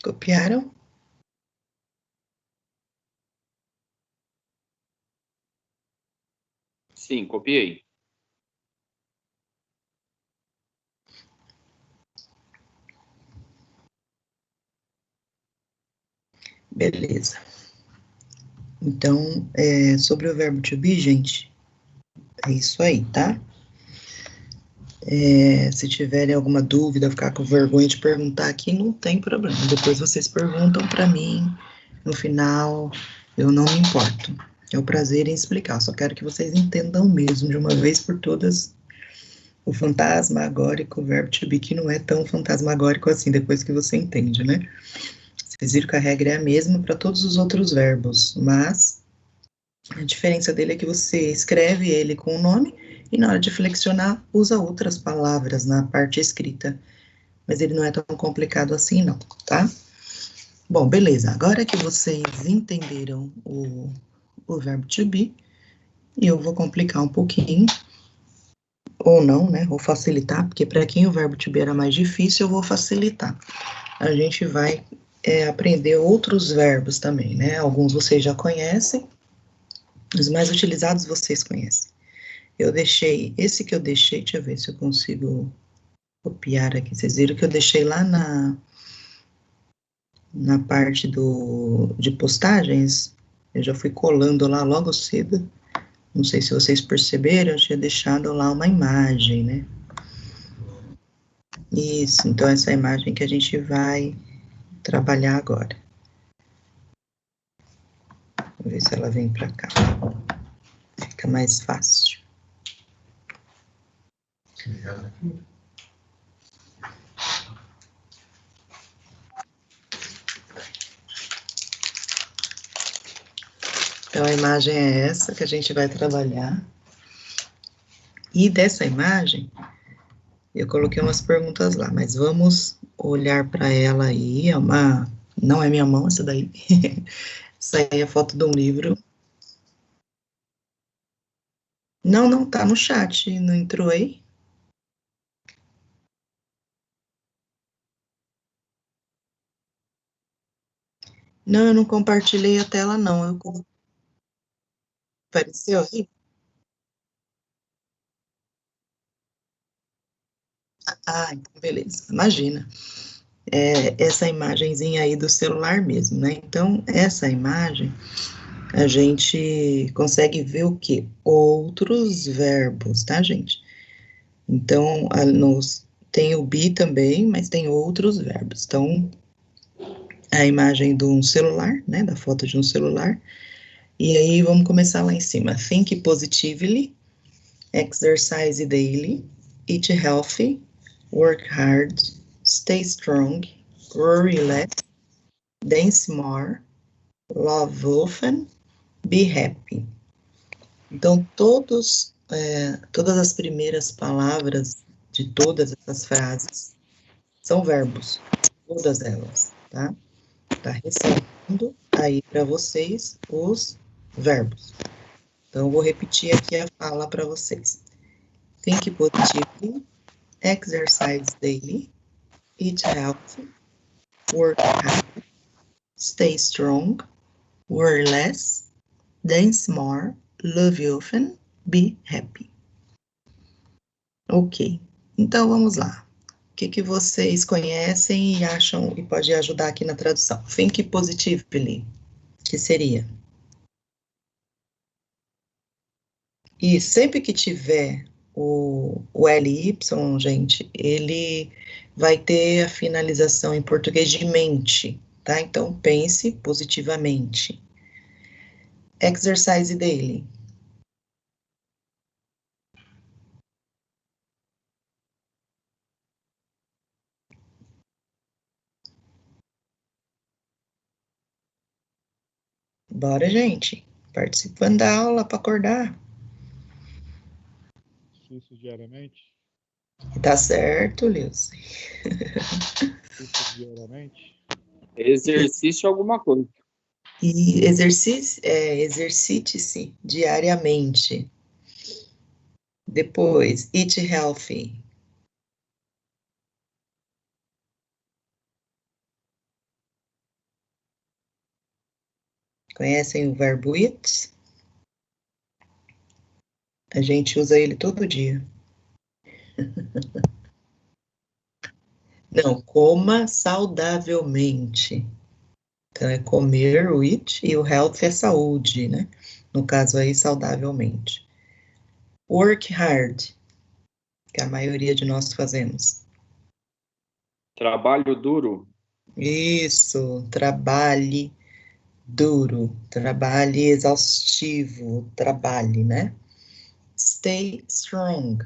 S1: Copiaram?
S3: Sim, copiei.
S1: Beleza. Então, sobre o verbo to be, gente, é isso aí, tá? Se tiverem alguma dúvida, ficar com vergonha de perguntar aqui, não tem problema. Depois vocês perguntam para mim, no final, eu não me importo. É um prazer em explicar, só quero que vocês entendam mesmo, de uma vez por todas, o fantasmagórico, o verbo to be, que não é tão fantasmagórico assim, depois que você entende, né? Vocês viram que a regra é a mesma para todos os outros verbos, mas a diferença dele é que você escreve ele com o nome E na hora de flexionar, usa outras palavras na parte escrita. Mas ele não é tão complicado assim, não, tá? Bom, beleza. Agora que vocês entenderam o verbo to be, eu vou complicar um pouquinho, ou não, né? Vou facilitar, porque para quem o verbo to be era mais difícil, eu vou facilitar. A gente vai aprender outros verbos também, né? Alguns vocês já conhecem, os mais utilizados vocês conhecem. Esse que eu deixei, deixa eu ver se eu consigo copiar aqui. Vocês viram que eu deixei lá na parte de postagens, eu já fui colando lá logo cedo. Não sei se vocês perceberam, eu tinha deixado lá uma imagem, né? Isso, então essa imagem que a gente vai trabalhar agora. Vou ver se ela vem para cá. Fica mais fácil. Então, a imagem é essa que a gente vai trabalhar. E dessa imagem, eu coloquei umas perguntas lá, mas vamos olhar para ela aí. Não é minha mão essa daí. Essa aí é a foto de um livro. Não, tá no chat, não entrou aí? Não, eu não compartilhei a tela, não. Apareceu aí? Ah, então beleza, imagina. Essa imagenzinha aí do celular mesmo, né? Então, essa imagem, a gente consegue ver o quê? Outros verbos, tá, gente? Então, tem o be também, mas tem outros verbos. Então, a imagem de um celular, né? Da foto de um celular. E aí, vamos começar lá em cima. Think positively, exercise daily, eat healthy, work hard, stay strong, worry less, dance more, love often, be happy. Então, todas as primeiras palavras de todas essas frases são verbos, todas elas, tá? Tá ressaltando aí para vocês os verbos. Então, eu vou repetir aqui a fala para vocês. Think positively, exercise daily, eat healthy, work hard, stay strong, worry less, dance more, love often, be happy. Ok, então vamos lá. O que vocês conhecem e acham e pode ajudar aqui na tradução? Think positively, que seria? E sempre que tiver o LY, gente, ele vai ter a finalização em português de mente, tá? Então, pense positivamente. Exercise daily. Bora, gente. Participando da aula para acordar.
S6: Exercício diariamente.
S1: Tá certo, Lilce.
S6: Exercício diariamente.
S3: Exercício alguma coisa.
S1: E exercite-se diariamente. Depois, eat healthy. Conhecem o verbo eat? A gente usa ele todo dia. Não, coma saudavelmente. Então, é comer, o eat, e o health é saúde, né? No caso aí, saudavelmente. Work hard, que a maioria de nós fazemos.
S3: Trabalho duro.
S1: Isso, trabalhe duro, trabalhe exaustivo, trabalhe, né? Stay strong.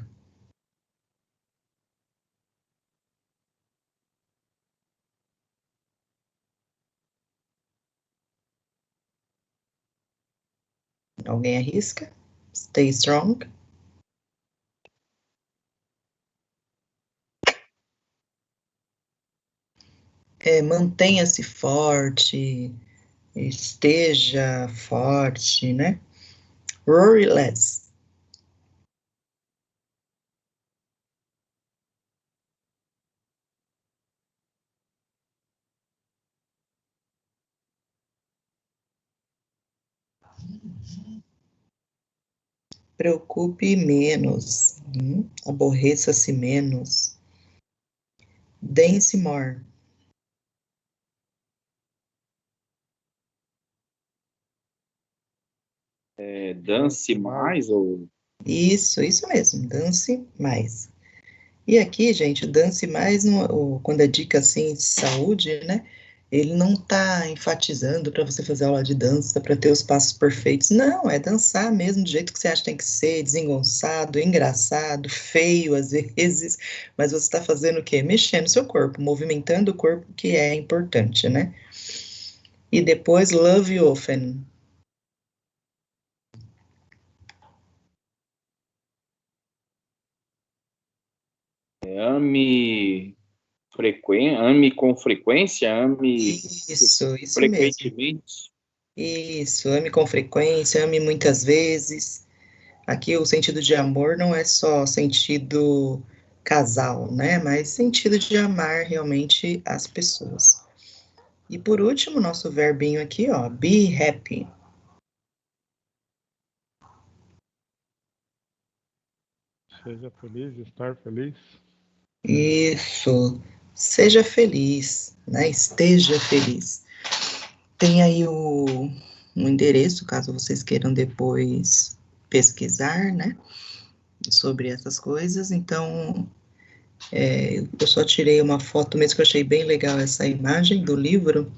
S1: Alguém arrisca? Stay strong. mantenha-se forte, esteja forte, né? Worry less. Preocupe menos, aborreça-se menos. Dance more.
S3: Dance mais ou
S1: Isso mesmo, dance mais. E aqui, gente, o dance mais, quando é dica assim de saúde, né? Ele não está enfatizando para você fazer aula de dança, para ter os passos perfeitos. Não, é dançar mesmo do jeito que você acha que tem que ser, desengonçado, engraçado, feio às vezes, mas você está fazendo o quê? Mexendo o seu corpo, movimentando o corpo, que é importante, né? E depois, love you often.
S3: ame ame com frequência, ame
S1: Isso mesmo.
S3: frequentemente.
S1: Isso, ame com frequência, ame muitas vezes. Aqui o sentido de amor não é só sentido casal, né? Mas sentido de amar realmente as pessoas. E por último, nosso verbinho aqui, ó, be happy.
S6: Seja feliz, estar feliz.
S1: Isso, seja feliz, né? Esteja feliz. Tem aí o endereço, caso vocês queiram depois pesquisar, né? Sobre essas coisas. Então, eu só tirei uma foto mesmo que eu achei bem legal essa imagem do livro.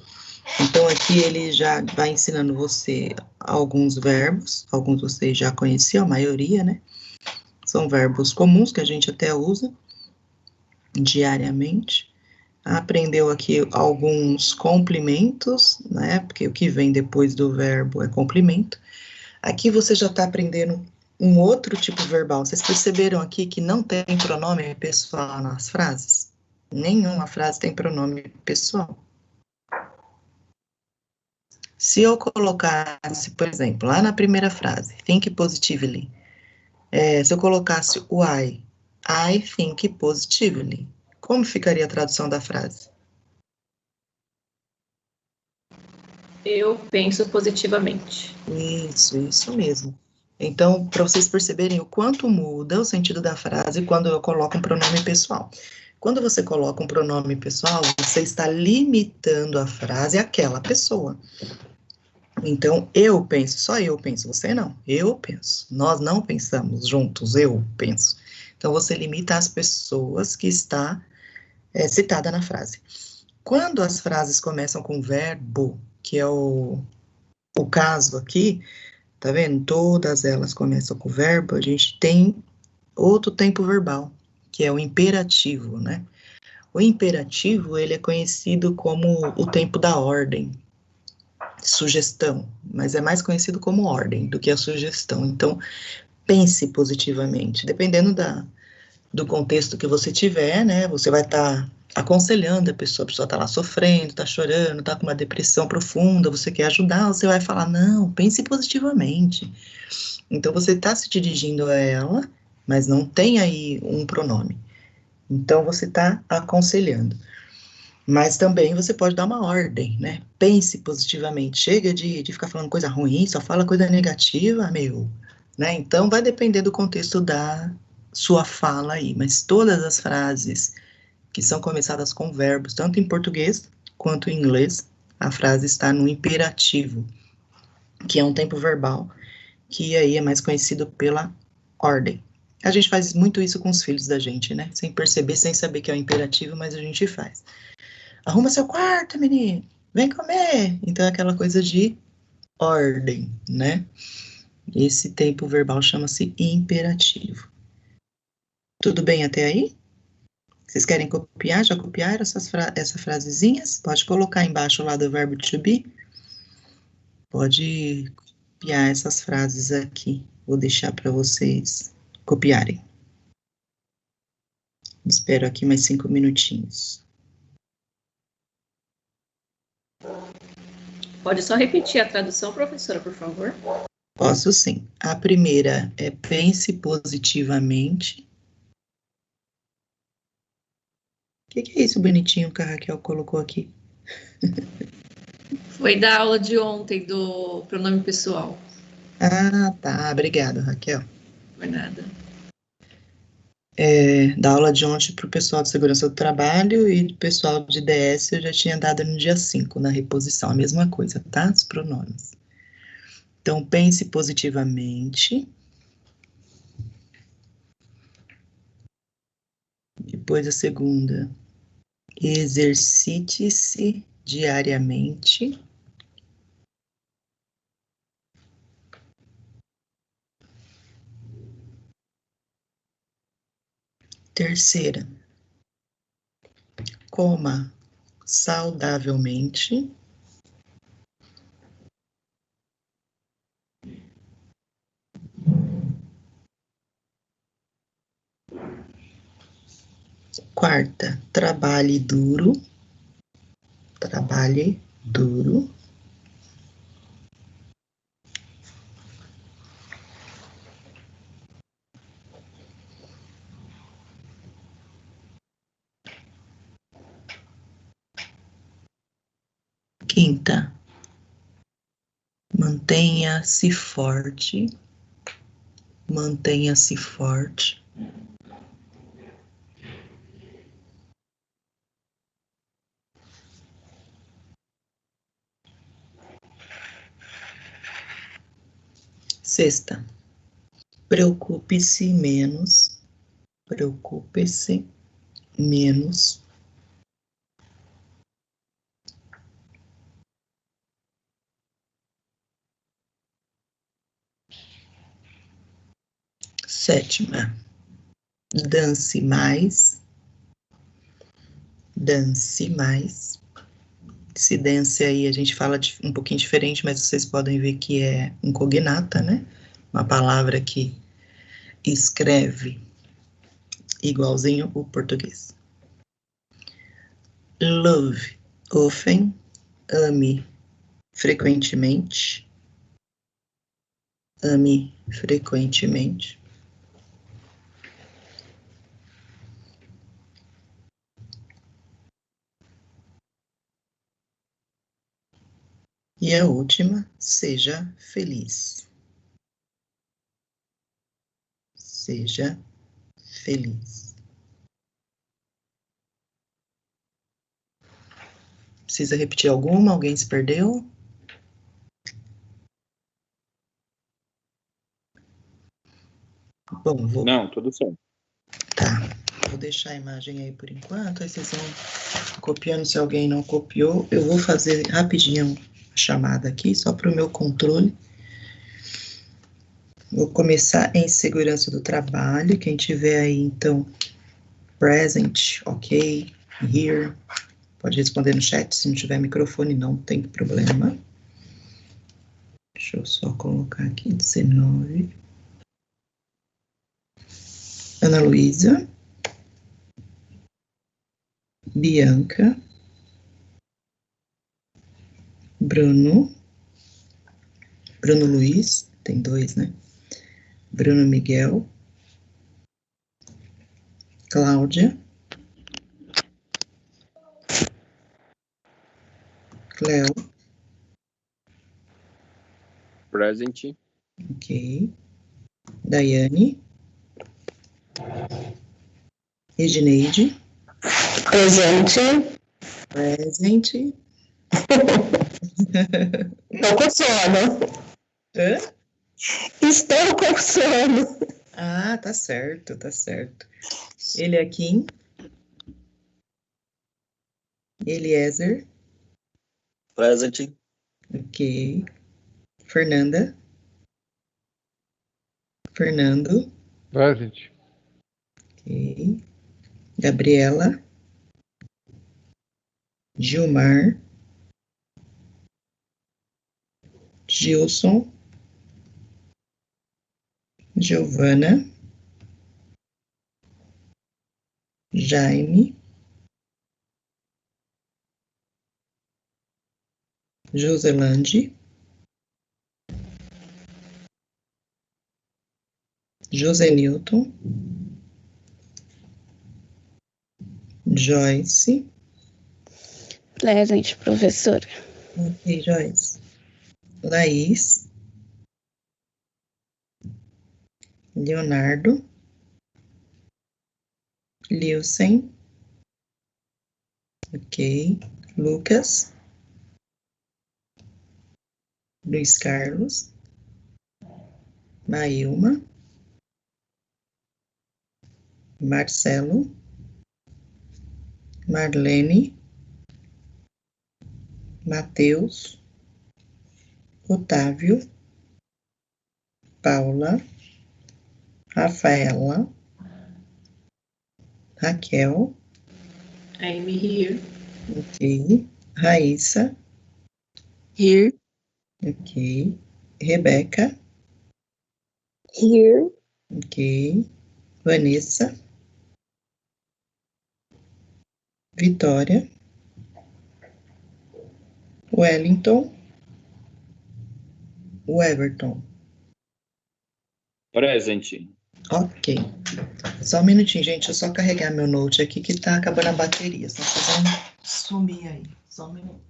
S1: Então, aqui ele já vai ensinando você alguns verbos, alguns vocês já conheciam, a maioria, né? São verbos comuns que a gente até usa diariamente. Aprendeu aqui alguns complementos, né? Porque o que vem depois do verbo é complemento. Aqui você já está aprendendo um outro tipo verbal. Vocês perceberam aqui que não tem pronome pessoal nas frases? Nenhuma frase tem pronome pessoal. Se eu colocasse, por exemplo, lá na primeira frase, think positively, se eu colocasse o I think positively, como ficaria a tradução da frase?
S4: Eu penso positivamente.
S1: Isso mesmo. Então, para vocês perceberem o quanto muda o sentido da frase quando eu coloco um pronome pessoal. Quando você coloca um pronome pessoal, você está limitando a frase àquela pessoa. Então, eu penso, só eu penso, você não. Eu penso. Nós não pensamos juntos, eu penso. Então, você limita as pessoas que está citada na frase. Quando as frases começam com verbo, que é o caso aqui, tá vendo? Todas elas começam com verbo, a gente tem outro tempo verbal, que é o imperativo, né? O imperativo, ele é conhecido como o tempo da ordem, sugestão, mas é mais conhecido como ordem do que a sugestão. Então, pense positivamente, dependendo do contexto que você tiver, né? Você vai estar aconselhando a pessoa está lá sofrendo, está chorando, está com uma depressão profunda, você quer ajudar, você vai falar, não, pense positivamente. Então, você está se dirigindo a ela, mas não tem aí um pronome. Então, você está aconselhando. Mas também você pode dar uma ordem, né? Pense positivamente. Chega de ficar falando coisa ruim, só fala coisa negativa, meu. Né? Então, vai depender do contexto da sua fala aí. Mas todas as frases que são começadas com verbos, tanto em português quanto em inglês, a frase está no imperativo, que é um tempo verbal, que aí é mais conhecido pela ordem. A gente faz muito isso com os filhos da gente, né? Sem perceber, sem saber que é o imperativo, mas a gente faz. Arruma seu quarto, menino. Vem comer. Então, é aquela coisa de ordem, né? Esse tempo verbal chama-se imperativo. Tudo bem até aí? Vocês querem copiar? Já copiaram essas frasezinhas? Pode colocar embaixo lá do verbo to be. Pode copiar essas frases aqui. Vou deixar para vocês copiarem. Espero aqui mais 5 minutinhos.
S4: Pode só repetir a tradução, professora, por favor?
S1: Posso sim. A primeira é pense positivamente. O que é isso bonitinho que a Raquel colocou aqui?
S4: Foi da aula de ontem do pronome pessoal.
S1: Ah, tá. Obrigada, Raquel.
S4: Não é nada.
S1: Da aula de ontem para o pessoal de segurança do trabalho e do pessoal de DS eu já tinha dado no dia 5, na reposição, a mesma coisa, tá? Os pronomes. Então, pense positivamente. Depois a segunda, exercite-se diariamente. Terceira, coma saudavelmente. Quarta, trabalhe duro. Trabalhe duro. Quinta, mantenha-se forte. Mantenha-se forte. Sexta, preocupe-se menos. Preocupe-se menos. Sétima, dance mais. Dance mais. Esse dance aí a gente fala um pouquinho diferente, mas vocês podem ver que é um cognata, né? Uma palavra que escreve igualzinho o português. Love, often, ame frequentemente. Ame frequentemente. E a última, seja feliz. Seja feliz. Precisa repetir alguma? Alguém se perdeu? Bom, vou...
S3: Não, tudo certo.
S1: Tá. Vou deixar a imagem aí por enquanto, aí vocês vão copiando. Se alguém não copiou, eu vou fazer rapidinho a chamada aqui, só para o meu controle. Vou começar em segurança do trabalho. Quem tiver aí, então, present, ok, here, pode responder no chat. Se não tiver microfone, não tem problema. Deixa eu só colocar aqui 19. Ana Luísa. Bianca. Bruno. Bruno Luiz, tem 2, né? Bruno Miguel. Cláudia. Cleo.
S3: Present.
S1: Ok. Daiane. Regineide.
S7: Presente.
S1: Presente.
S7: Estou com sono.
S1: Hã?
S7: Estou com sono.
S1: Ah, tá certo, tá certo. Eliakim. Eliezer.
S8: Present.
S1: Ok. Fernanda. Fernando.
S6: Present.
S1: Ok. Gabriela. Gilmar. Gilson. Giovana. Jaime. Joselande, Josenilton, Joyce.
S9: Presente, professora.
S1: Ok, Joyce. Laís, Leonardo, Lilsen, ok, Lucas, Luiz Carlos, Mailma, Marcelo, Marlene, Matheus, Otávio, Paula, Rafaela, Raquel,
S4: I'm here.
S1: ok, Raíssa,
S7: Here.
S1: ok, Rebeca,
S7: Here.
S1: ok, Vanessa, Vitória, Wellington, Everton.
S3: Present.
S1: Ok. Só um minutinho, gente. Deixa eu só carregar meu note aqui que tá acabando a bateria. Senão vocês vão sumir aí. Só um minuto.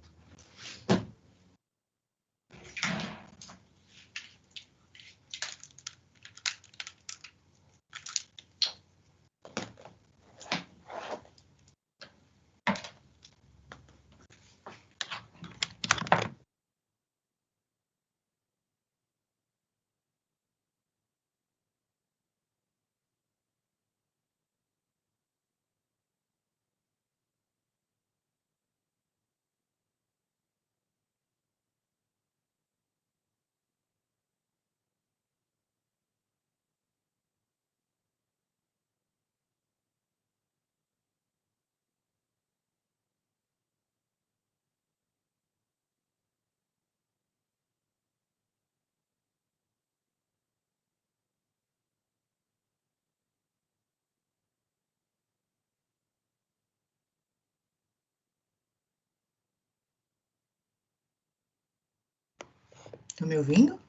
S1: Tá me ouvindo?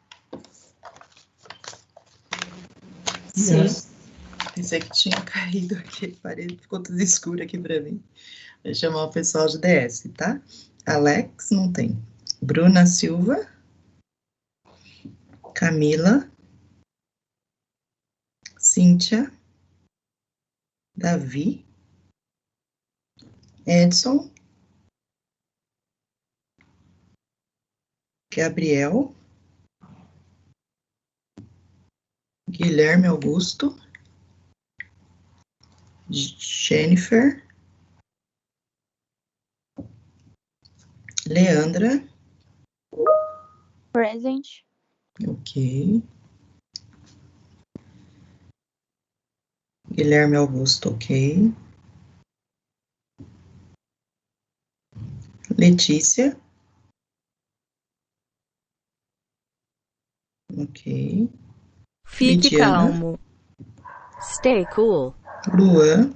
S4: Sim.
S1: Pensei que tinha caído aqui. Parede ficou tudo escuro aqui pra mim. Vou chamar o pessoal de DS, tá? Alex, não tem. Bruna Silva. Camila. Cíntia. Davi. Edson. Gabriel. Guilherme Augusto. Jennifer. Leandra.
S9: Present.
S1: Ok. Guilherme Augusto, ok. Letícia. Ok.
S10: Fique
S1: Lidiana.
S10: calmo. Stay cool.
S1: Luan.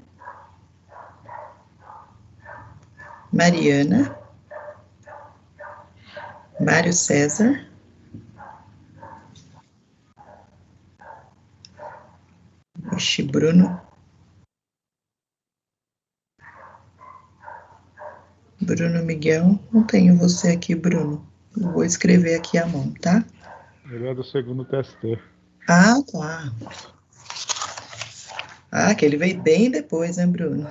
S1: Mariana. Mário César. Oxi, Bruno. Bruno Miguel. Não tenho você aqui, Bruno. Eu vou escrever aqui à mão, tá?
S6: Ele é do segundo TST.
S1: Ah, tá. Ah, que ele veio bem depois, né, Bruno?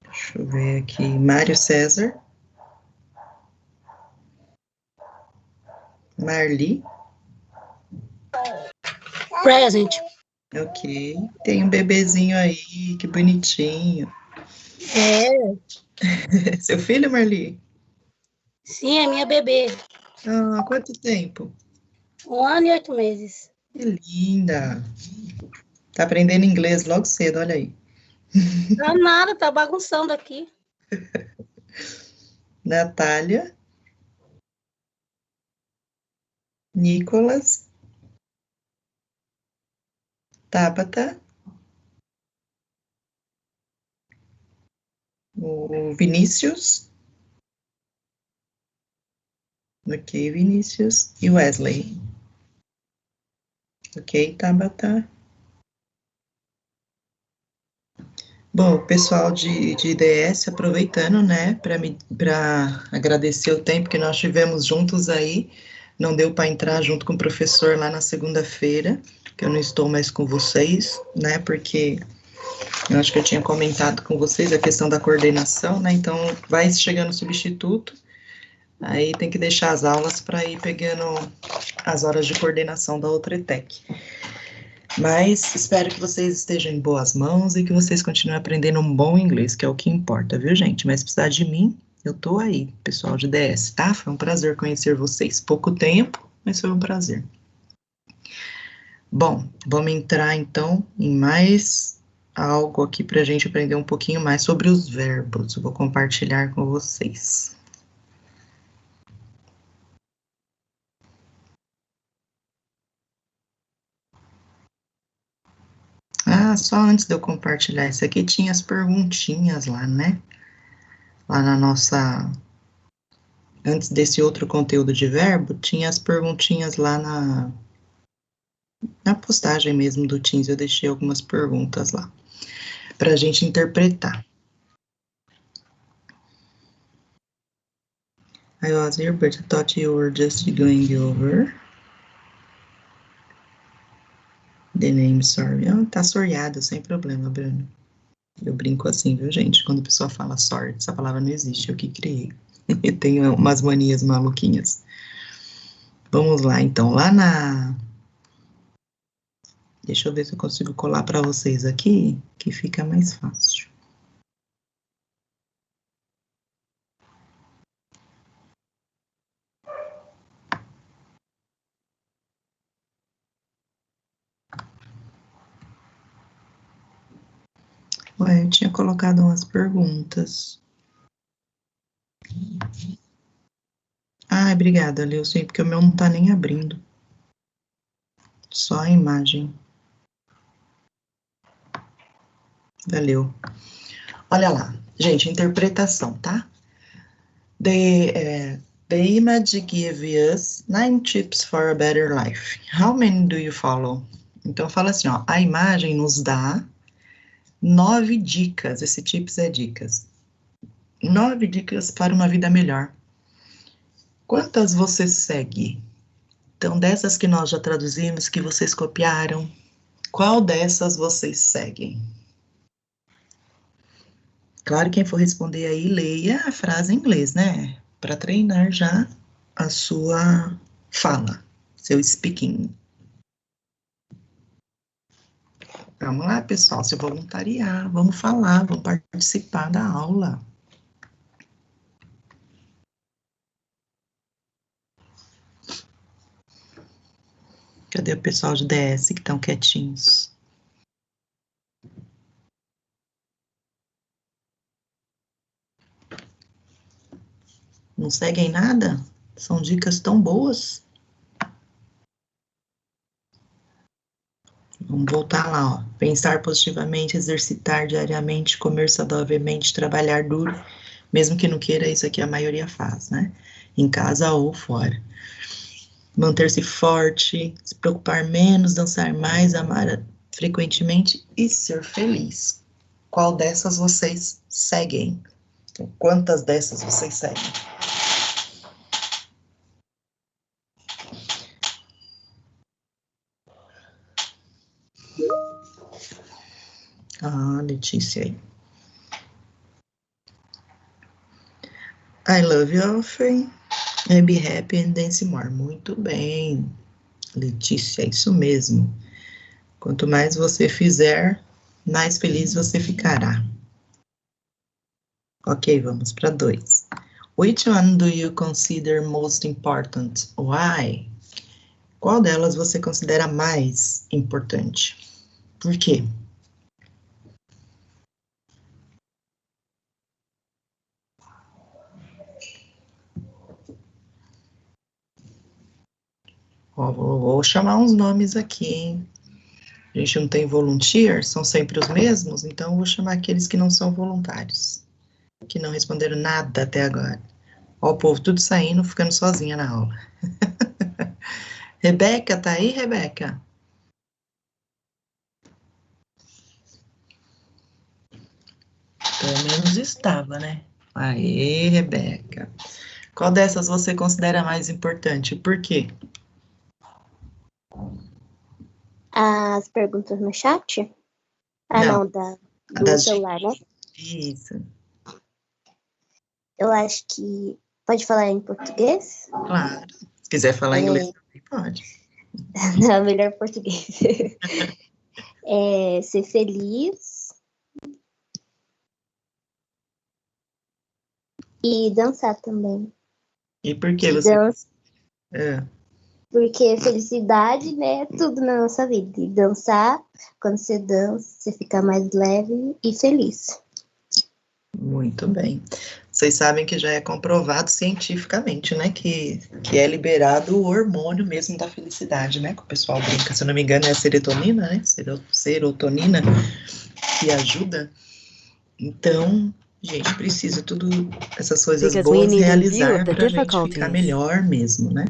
S1: Deixa eu ver aqui. Mário César. Marli.
S7: Present.
S1: Ok. Tem um bebezinho aí, que bonitinho.
S7: É.
S1: Seu filho, Marli?
S7: Sim, é minha bebê.
S1: Ah, quanto tempo?
S7: 1 ano e 8 meses.
S1: Que linda. Tá aprendendo inglês logo cedo, olha aí.
S7: Não, nada, tá bagunçando aqui.
S1: Natália. Nicolas. Tabata. O Vinícius. Ok, Vinícius. E Wesley. Ok, Tabata. Bom, pessoal de IDS, aproveitando, né, para agradecer o tempo que nós tivemos juntos aí, não deu para entrar junto com o professor lá na segunda-feira, que eu não estou mais com vocês, né, porque eu acho que eu tinha comentado com vocês a questão da coordenação, né, então vai chegando substituto, aí tem que deixar as aulas para ir pegando as horas de coordenação da outra ETEC. Mas espero que vocês estejam em boas mãos e que vocês continuem aprendendo um bom inglês, que é o que importa, viu, gente? Mas se precisar de mim, eu tô aí, pessoal de DS, tá? Foi um prazer conhecer vocês. Pouco tempo, mas foi um prazer. Bom, vamos entrar, então, em mais algo aqui pra gente aprender um pouquinho mais sobre os verbos. Eu vou compartilhar com vocês. Ah, só antes de eu compartilhar isso aqui, tinha as perguntinhas lá, né? Lá na nossa... Antes desse outro conteúdo de verbo, tinha as perguntinhas lá na postagem mesmo do Teams, eu deixei algumas perguntas lá, para a gente interpretar. I was here, but I thought you were just going over the name, sorry. Ah, tá sorriado, sem problema, Bruno. Eu brinco assim, viu, gente? Quando a pessoa fala sorry, essa palavra não existe, eu que criei. Eu tenho umas manias maluquinhas. Vamos lá, então, lá na... Deixa eu ver se eu consigo colar para vocês aqui, que fica mais fácil. Ué, eu tinha colocado umas perguntas. Ah, obrigada, Leucin, porque o meu não tá nem abrindo. Só a imagem. Valeu. Olha lá, gente, interpretação, tá? The image give us 9 tips for a better life. How many do you follow? Então, fala assim, ó, a imagem nos dá 9 dicas, esse tips é dicas. 9 dicas para uma vida melhor. Quantas você segue? Então, dessas que nós já traduzimos, que vocês copiaram, qual dessas vocês seguem? Claro, quem for responder aí, leia a frase em inglês, né? Para treinar já a sua fala, seu speaking. Vamos lá, pessoal, se voluntariar, vamos falar, vamos participar da aula. Cadê o pessoal de DS que estão quietinhos? Não seguem nada? São dicas tão boas. Vamos voltar lá, ó. Pensar positivamente, exercitar diariamente, comer saudavelmente, trabalhar duro, mesmo que não queira, isso aqui a maioria faz, né? Em casa ou fora. Manter-se forte, se preocupar menos, dançar mais, amar frequentemente e ser feliz. Qual dessas vocês seguem? Então, quantas dessas vocês seguem? Ah, Letícia aí. I love you often. And be happy and dance more. Muito bem, Letícia, é isso mesmo. Quanto mais você fizer, mais feliz você ficará. Ok, vamos para 2. Which one do you consider most important? Why? Qual delas você considera mais importante? Por quê? Ó, vou chamar uns nomes aqui, hein? A gente não tem volunteer, são sempre os mesmos, então eu vou chamar aqueles que não são voluntários. que não responderam nada até agora. Ó, o povo tudo saindo, ficando sozinha na aula. Rebeca, tá aí, Rebeca? Pelo menos estava, né? Aê, Rebeca. Qual dessas você considera mais importante? Por quê?
S9: As perguntas no chat?
S1: Não,
S9: Do
S1: das
S9: celular, né?
S1: Isso,
S9: Eu acho que... Pode falar em português?
S1: claro. Se quiser falar inglês também pode.
S9: Não, melhor português. Ser feliz e dançar também.
S1: E por que você...
S9: Porque felicidade, né, é tudo na nossa vida. E dançar, quando você dança, você fica mais leve e feliz.
S1: Muito bem. Vocês sabem que já é comprovado cientificamente, né, que é liberado o hormônio mesmo da felicidade, né, que o pessoal brinca, se eu não me engano é a serotonina, né, serotonina que ajuda. Então, gente, precisa tudo, essas coisas boas realizar para a gente ficar melhor mesmo, né.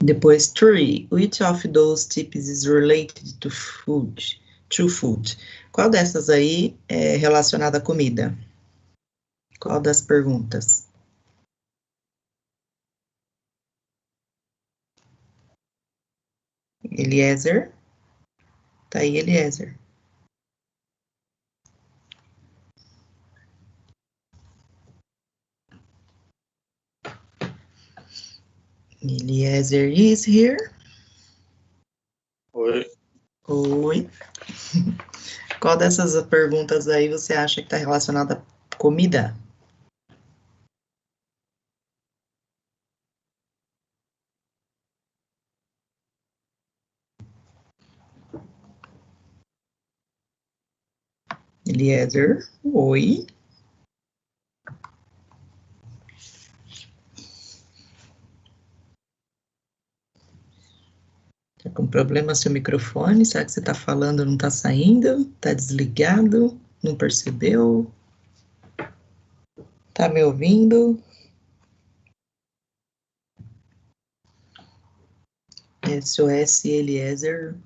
S1: Depois, 3. Which of those tips is related to food? Qual dessas aí é relacionada à comida? Qual das perguntas? Eliezer? Tá aí, Eliezer. Eliezer is here.
S8: Oi.
S1: Oi. Qual dessas perguntas aí você acha que está relacionada à comida? Eliezer, oi. Tá com problema seu microfone? Será que você tá falando não tá saindo? Tá desligado? Não percebeu? Tá me ouvindo? SOS Eliezer.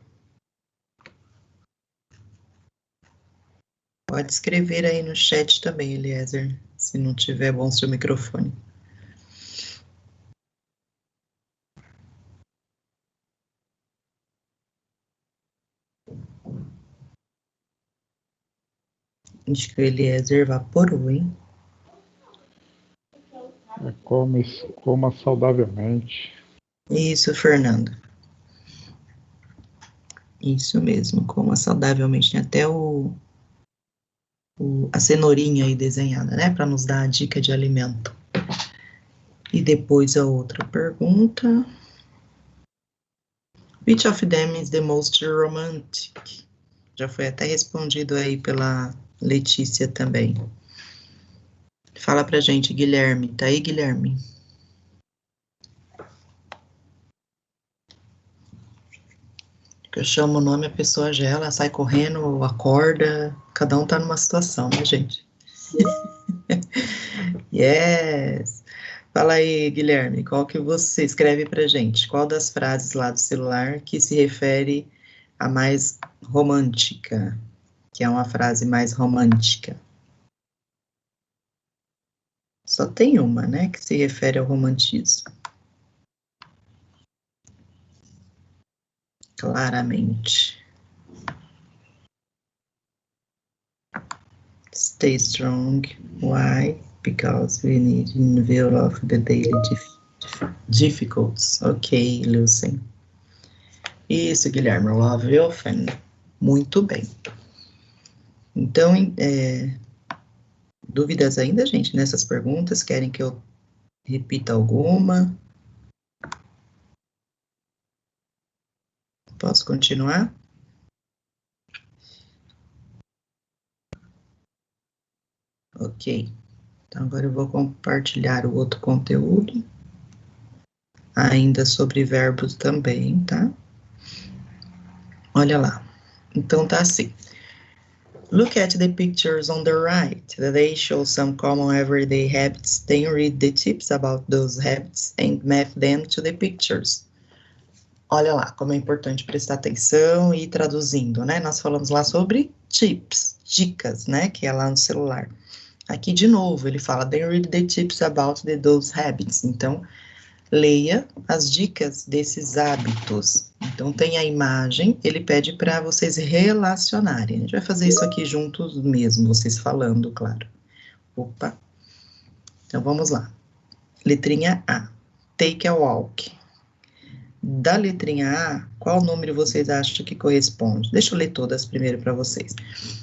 S1: Pode escrever aí no chat também, Eliezer, se não tiver bom seu microfone. Acho que o Eliezer evaporou, hein?
S6: Coma saudavelmente.
S1: Isso, Fernando. Isso mesmo, coma saudavelmente. Tem até a cenourinha aí desenhada, né? Para nos dar a dica de alimento. E depois a outra pergunta. Which of them is the most romantic? Já foi até respondido aí pela Letícia também. Fala pra gente, Guilherme. Tá aí, Guilherme? Que eu chamo o nome, a pessoa gela, sai correndo, acorda. Cada um tá numa situação, né, gente? Yes! Fala aí, Guilherme, qual que você escreve pra gente? Qual das frases lá do celular que se refere a mais romântica? Que é uma frase mais romântica. Só tem uma, né, que se refere ao romantismo. Claramente. Stay strong. Why? Because we need in view of the daily difficulties. Ok, Lucien. Isso, Guilherme. Love you often. Muito bem. Então, dúvidas ainda, gente, nessas perguntas? Querem que eu repita alguma? Posso continuar? Ok. Então, agora eu vou compartilhar o outro conteúdo. Ainda sobre verbos também, tá? Olha lá. Então, tá assim. Look at the pictures on the right. They show some common everyday habits. Then read the tips about those habits and map them to the pictures. Olha lá como é importante prestar atenção e ir traduzindo, né? Nós falamos lá sobre tips, dicas, né? Que é lá no celular. Aqui, de novo, ele fala, then read the tips about those habits. Então, leia as dicas desses hábitos. Então, tem a imagem, ele pede para vocês relacionarem. A gente vai fazer isso aqui juntos mesmo, vocês falando, claro. Opa. Então, vamos lá. Letrinha A. Take a walk. Da letrinha A, qual número vocês acham que corresponde? Deixa eu ler todas primeiro para vocês.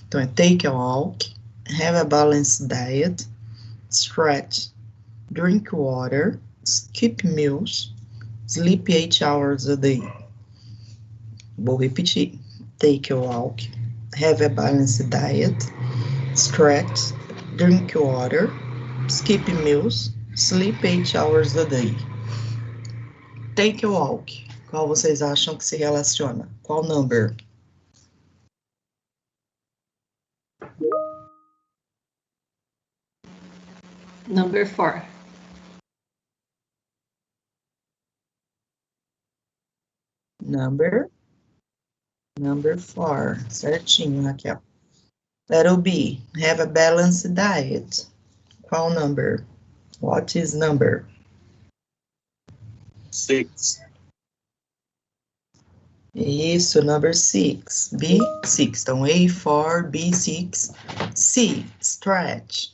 S1: Então, é take a walk, have a balanced diet, stretch, drink water, skip meals, sleep 8 hours a day. Vou repetir. Take a walk, have a balanced diet, stretch, drink water, skip meals, sleep 8 hours a day. Take a walk. Qual vocês acham que se relaciona? Qual number?
S4: Number 4.
S1: Number 4. Certinho, Raquel. Letter B. Have a balanced diet. Qual number? What is number?
S8: 6.
S1: Isso, number 6. B, 6. Então, A, 4, B, 6. C, stretch.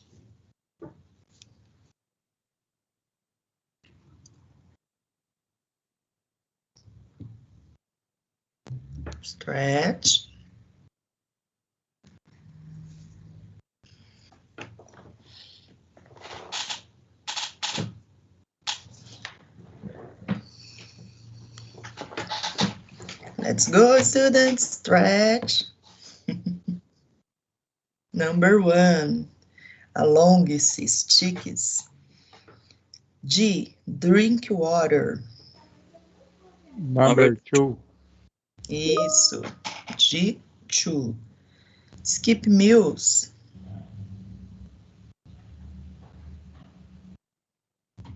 S1: Stretch. Let's go, students, stretch. Number 1, alongue-se, estique-se. G, drink water.
S6: Number 2.
S1: Isso, G, 2. Skip meals.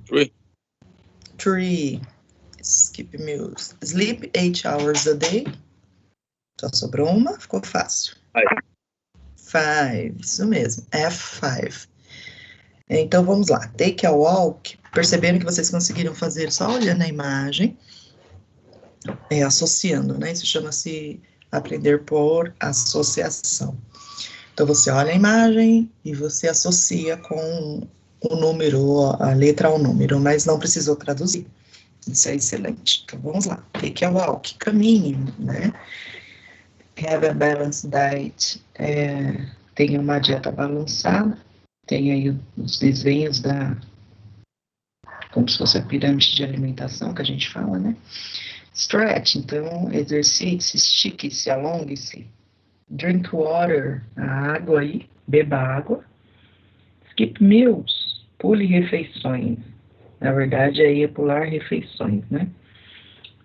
S8: 3.
S1: 3, skip meals. Sleep 8 hours a day. Só sobrou uma, ficou fácil. 5, isso mesmo, F5. Então, vamos lá. Take a walk. Perceberam que vocês conseguiram fazer só olhando a imagem, associando, né? Isso chama-se aprender por associação. Então, você olha a imagem e você associa com o número, a letra ao número, mas não precisou traduzir. Isso é excelente. Então, vamos lá. Take a walk, caminhe, né? Have a balanced diet, tem uma dieta balançada, tem aí os desenhos como se fosse a pirâmide de alimentação que a gente fala, né? Stretch, então, exercite-se, estique-se, alongue-se. Drink water, a água aí, beba água. Skip meals, pule refeições. Na verdade, aí é pular refeições, né?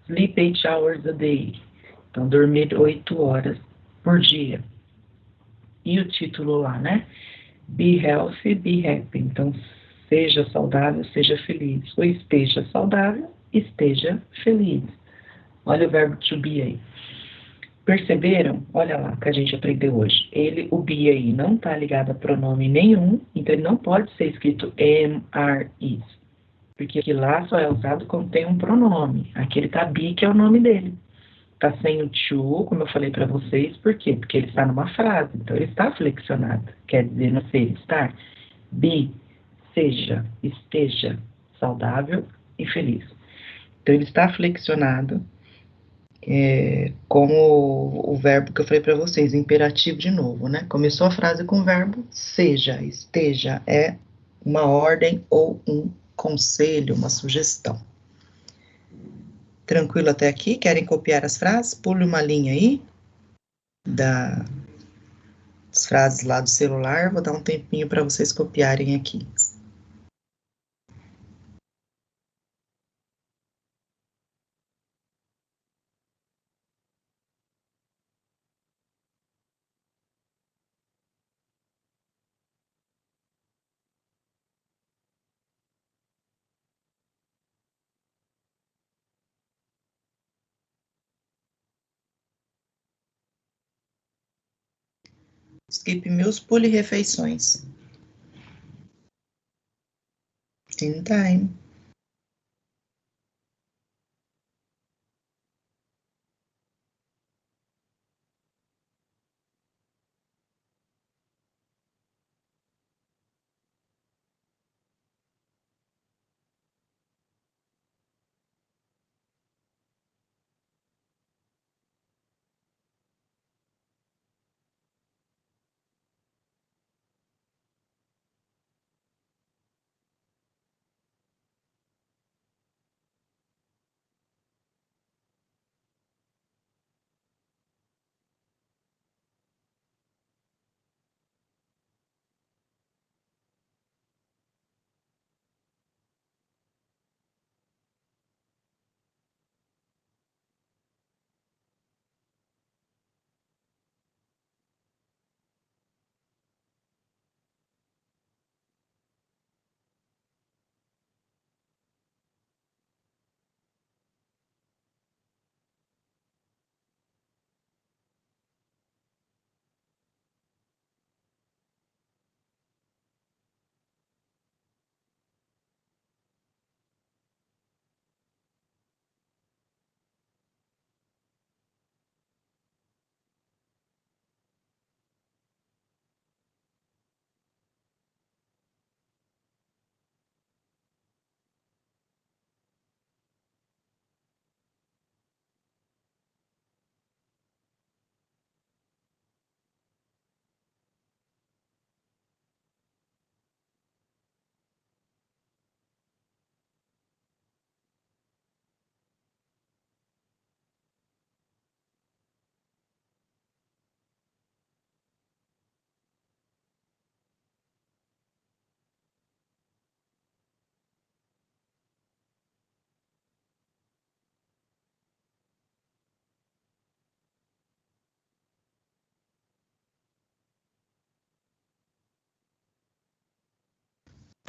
S1: Sleep 8 hours a day. Então, dormir 8 horas por dia. E o título lá, né? Be healthy, be happy. Então, seja saudável, seja feliz. Ou esteja saudável, esteja feliz. Olha o verbo to be aí. Perceberam? Olha lá que a gente aprendeu hoje. O be aí não está ligado a pronome nenhum, então ele não pode ser escrito am, are, is. Porque aqui lá só é usado quando tem um pronome. Aqui ele tá be, que é o nome dele. Está sem o to, como eu falei para vocês, por quê? Porque ele está numa frase, então ele está flexionado, quer dizer, no ser, estar. Be, seja, esteja saudável e feliz. Então ele está flexionado, como o verbo que eu falei para vocês, imperativo de novo, né? Começou a frase com o verbo seja, esteja, é uma ordem ou um conselho, uma sugestão. Tranquilo até aqui? Querem copiar as frases? Pule uma linha aí das frases lá do celular. Vou dar um tempinho para vocês copiarem aqui. Skip meals, pule refeições. In time.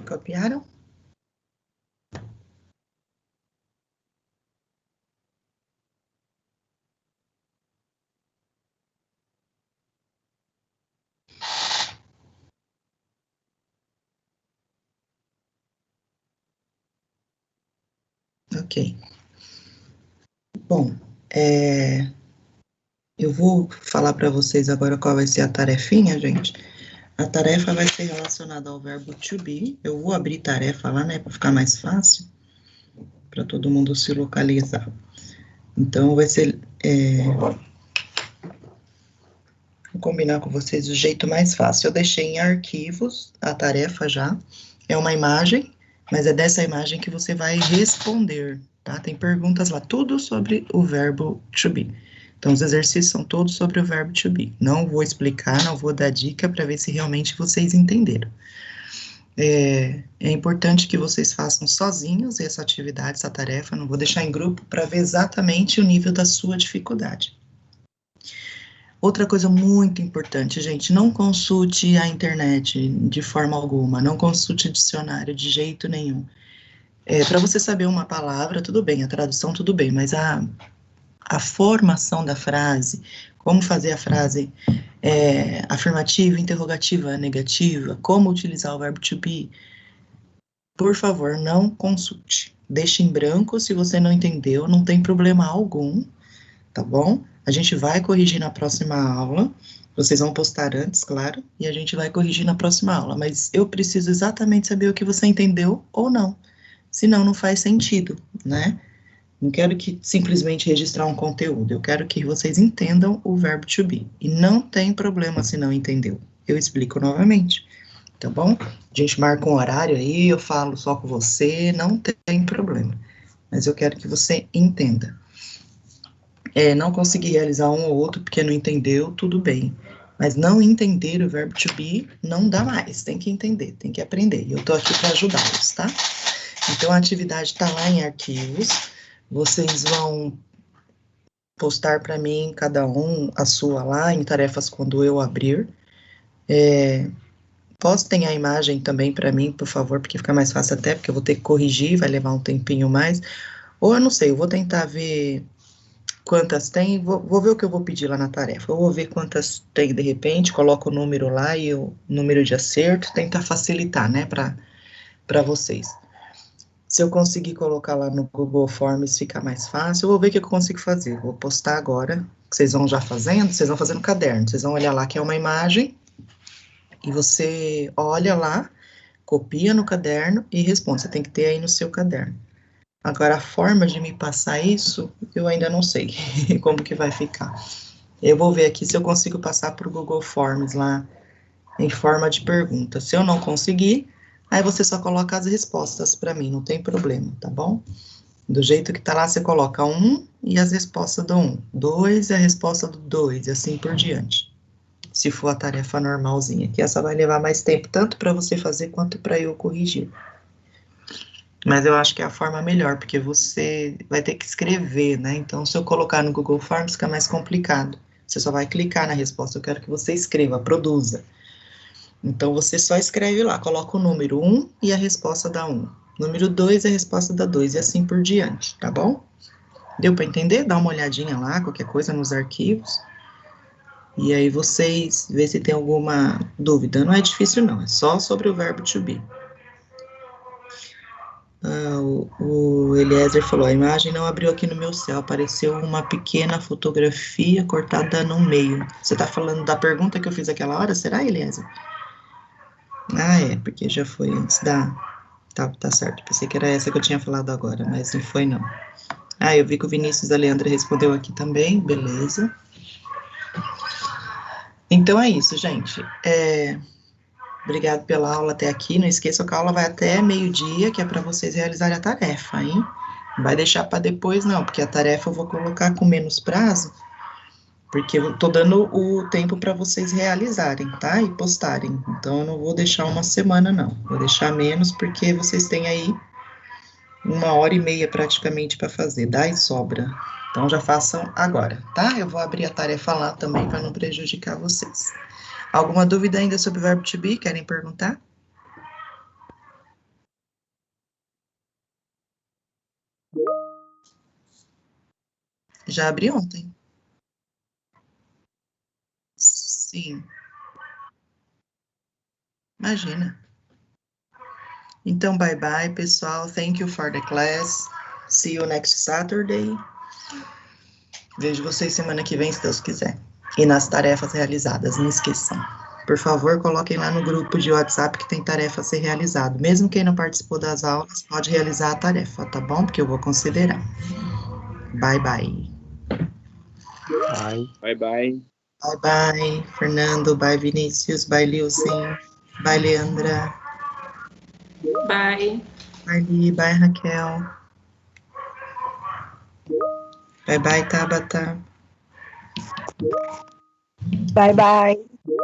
S1: Copiaram? Ok. Bom, eu vou falar para vocês agora qual vai ser a tarefinha, gente. A tarefa vai ser relacionada ao verbo to be. Eu vou abrir tarefa lá, né, para ficar mais fácil, para todo mundo se localizar. Então, vai ser... Vou combinar com vocês o jeito mais fácil. Eu deixei em arquivos a tarefa já. É uma imagem, mas é dessa imagem que você vai responder, tá? Tem perguntas lá, tudo sobre o verbo to be. Então, os exercícios são todos sobre o verbo to be. Não vou explicar, não vou dar dica para ver se realmente vocês entenderam. É importante que vocês façam sozinhos essa atividade, essa tarefa. Não vou deixar em grupo para ver exatamente o nível da sua dificuldade. Outra coisa muito importante, gente, não consulte a internet de forma alguma, não consulte dicionário de jeito nenhum. Para você saber uma palavra, tudo bem, a tradução tudo bem, mas a formação da frase, como fazer a frase afirmativa, interrogativa, negativa, como utilizar o verbo to be, por favor, não consulte. Deixe em branco se você não entendeu, não tem problema algum, tá bom? A gente vai corrigir na próxima aula, vocês vão postar antes, claro, e a gente vai corrigir na próxima aula, mas eu preciso exatamente saber o que você entendeu ou não, senão não faz sentido, né? Não quero que simplesmente registrar um conteúdo, eu quero que vocês entendam o verbo to be, e não tem problema se não entendeu, eu explico novamente, tá bom? A gente marca um horário aí, eu falo só com você, não tem problema, mas eu quero que você entenda. Não conseguir realizar um ou outro porque não entendeu, tudo bem. Mas não entender o verbo to be não dá mais, tem que entender, tem que aprender. E eu tô aqui para ajudá-los, tá? Então, a atividade tá lá em arquivos, vocês vão postar para mim, cada um, a sua lá, em tarefas quando eu abrir. Postem a imagem também para mim, por favor, porque fica mais fácil até, porque eu vou ter que corrigir, vai levar um tempinho mais. Ou eu não sei, eu vou tentar ver quantas tem, vou ver o que eu vou pedir lá na tarefa. Eu vou ver quantas tem de repente, coloco o número lá e o número de acerto, tentar facilitar, né, para vocês. Se eu conseguir colocar lá no Google Forms, fica mais fácil. Eu vou ver o que eu consigo fazer. Vou postar agora, que vocês vão já fazendo, vocês vão fazendo no caderno. Vocês vão olhar lá que é uma imagem, e você olha lá, copia no caderno e responde. Você tem que ter aí no seu caderno. Agora, a forma de me passar isso, eu ainda não sei como que vai ficar. Eu vou ver aqui se eu consigo passar para o Google Forms lá, em forma de pergunta. Se eu não conseguir, aí você só coloca as respostas para mim, não tem problema, tá bom? Do jeito que tá lá, você coloca 1 e as respostas do 1, 2 e a resposta do 2, e assim por diante. Se for a tarefa normalzinha, que essa vai levar mais tempo, tanto para você fazer quanto para eu corrigir. Mas eu acho que é a forma melhor, porque você vai ter que escrever, né? Então, se eu colocar no Google Forms, fica mais complicado. Você só vai clicar na resposta, eu quero que você escreva, produza. Então, você só escreve lá, coloca o número 1 e a resposta da 1. Número 2 e a resposta da 2, e assim por diante, tá bom? Deu para entender? Dá uma olhadinha lá, qualquer coisa nos arquivos. E aí vocês vê se tem alguma dúvida. Não é difícil não, é só sobre o verbo to be. O Eliezer falou, a imagem não abriu aqui no meu céu, apareceu uma pequena fotografia cortada no meio. Você tá falando da pergunta que eu fiz aquela hora, será, Eliezer? Ah, é, porque já foi antes da... Tá certo, pensei que era essa que eu tinha falado agora, mas não foi não. Ah, eu vi que o Vinícius da Leandra respondeu aqui também, beleza. Então é isso, gente. Obrigado pela aula até aqui. Não esqueça que a aula vai até meio-dia, que é para vocês realizarem a tarefa, hein? Não vai deixar para depois, não, porque a tarefa eu vou colocar com menos prazo, porque eu tô dando o tempo para vocês realizarem, tá? E postarem. Então, eu não vou deixar uma semana, não. Vou deixar menos, porque vocês têm aí 1h30 praticamente para fazer, dá e sobra. Então, já façam agora, tá? Eu vou abrir a tarefa lá também para não prejudicar vocês. Alguma dúvida ainda sobre o verbo to be? Querem perguntar? Já abri ontem. Sim. Imagina. Então, bye bye, pessoal. Thank you for the class. See you next Saturday. Vejo vocês semana que vem, se Deus quiser. E nas tarefas realizadas, não esqueçam. Por favor, coloquem lá no grupo de WhatsApp que tem tarefa a ser realizada. Mesmo quem não participou das aulas, pode realizar a tarefa, tá bom? Porque eu vou considerar. Bye, bye.
S3: Bye. Bye, bye.
S1: Bye, bye, Fernando. Bye, Vinícius. Bye, Lilson. Bye, Leandra.
S4: Bye.
S1: Bye, Li. Bye, Raquel. Bye, bye, Tabata.
S11: Bye, bye.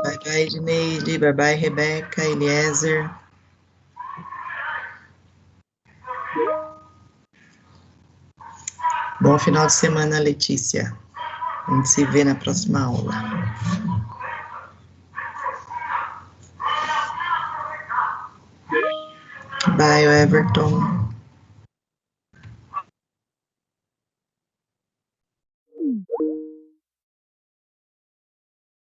S1: Bye, bye, Edneide. Bye, bye, Rebeca, Eliezer. Bom final de semana, Letícia. A gente se vê na próxima aula. Bye, Everton.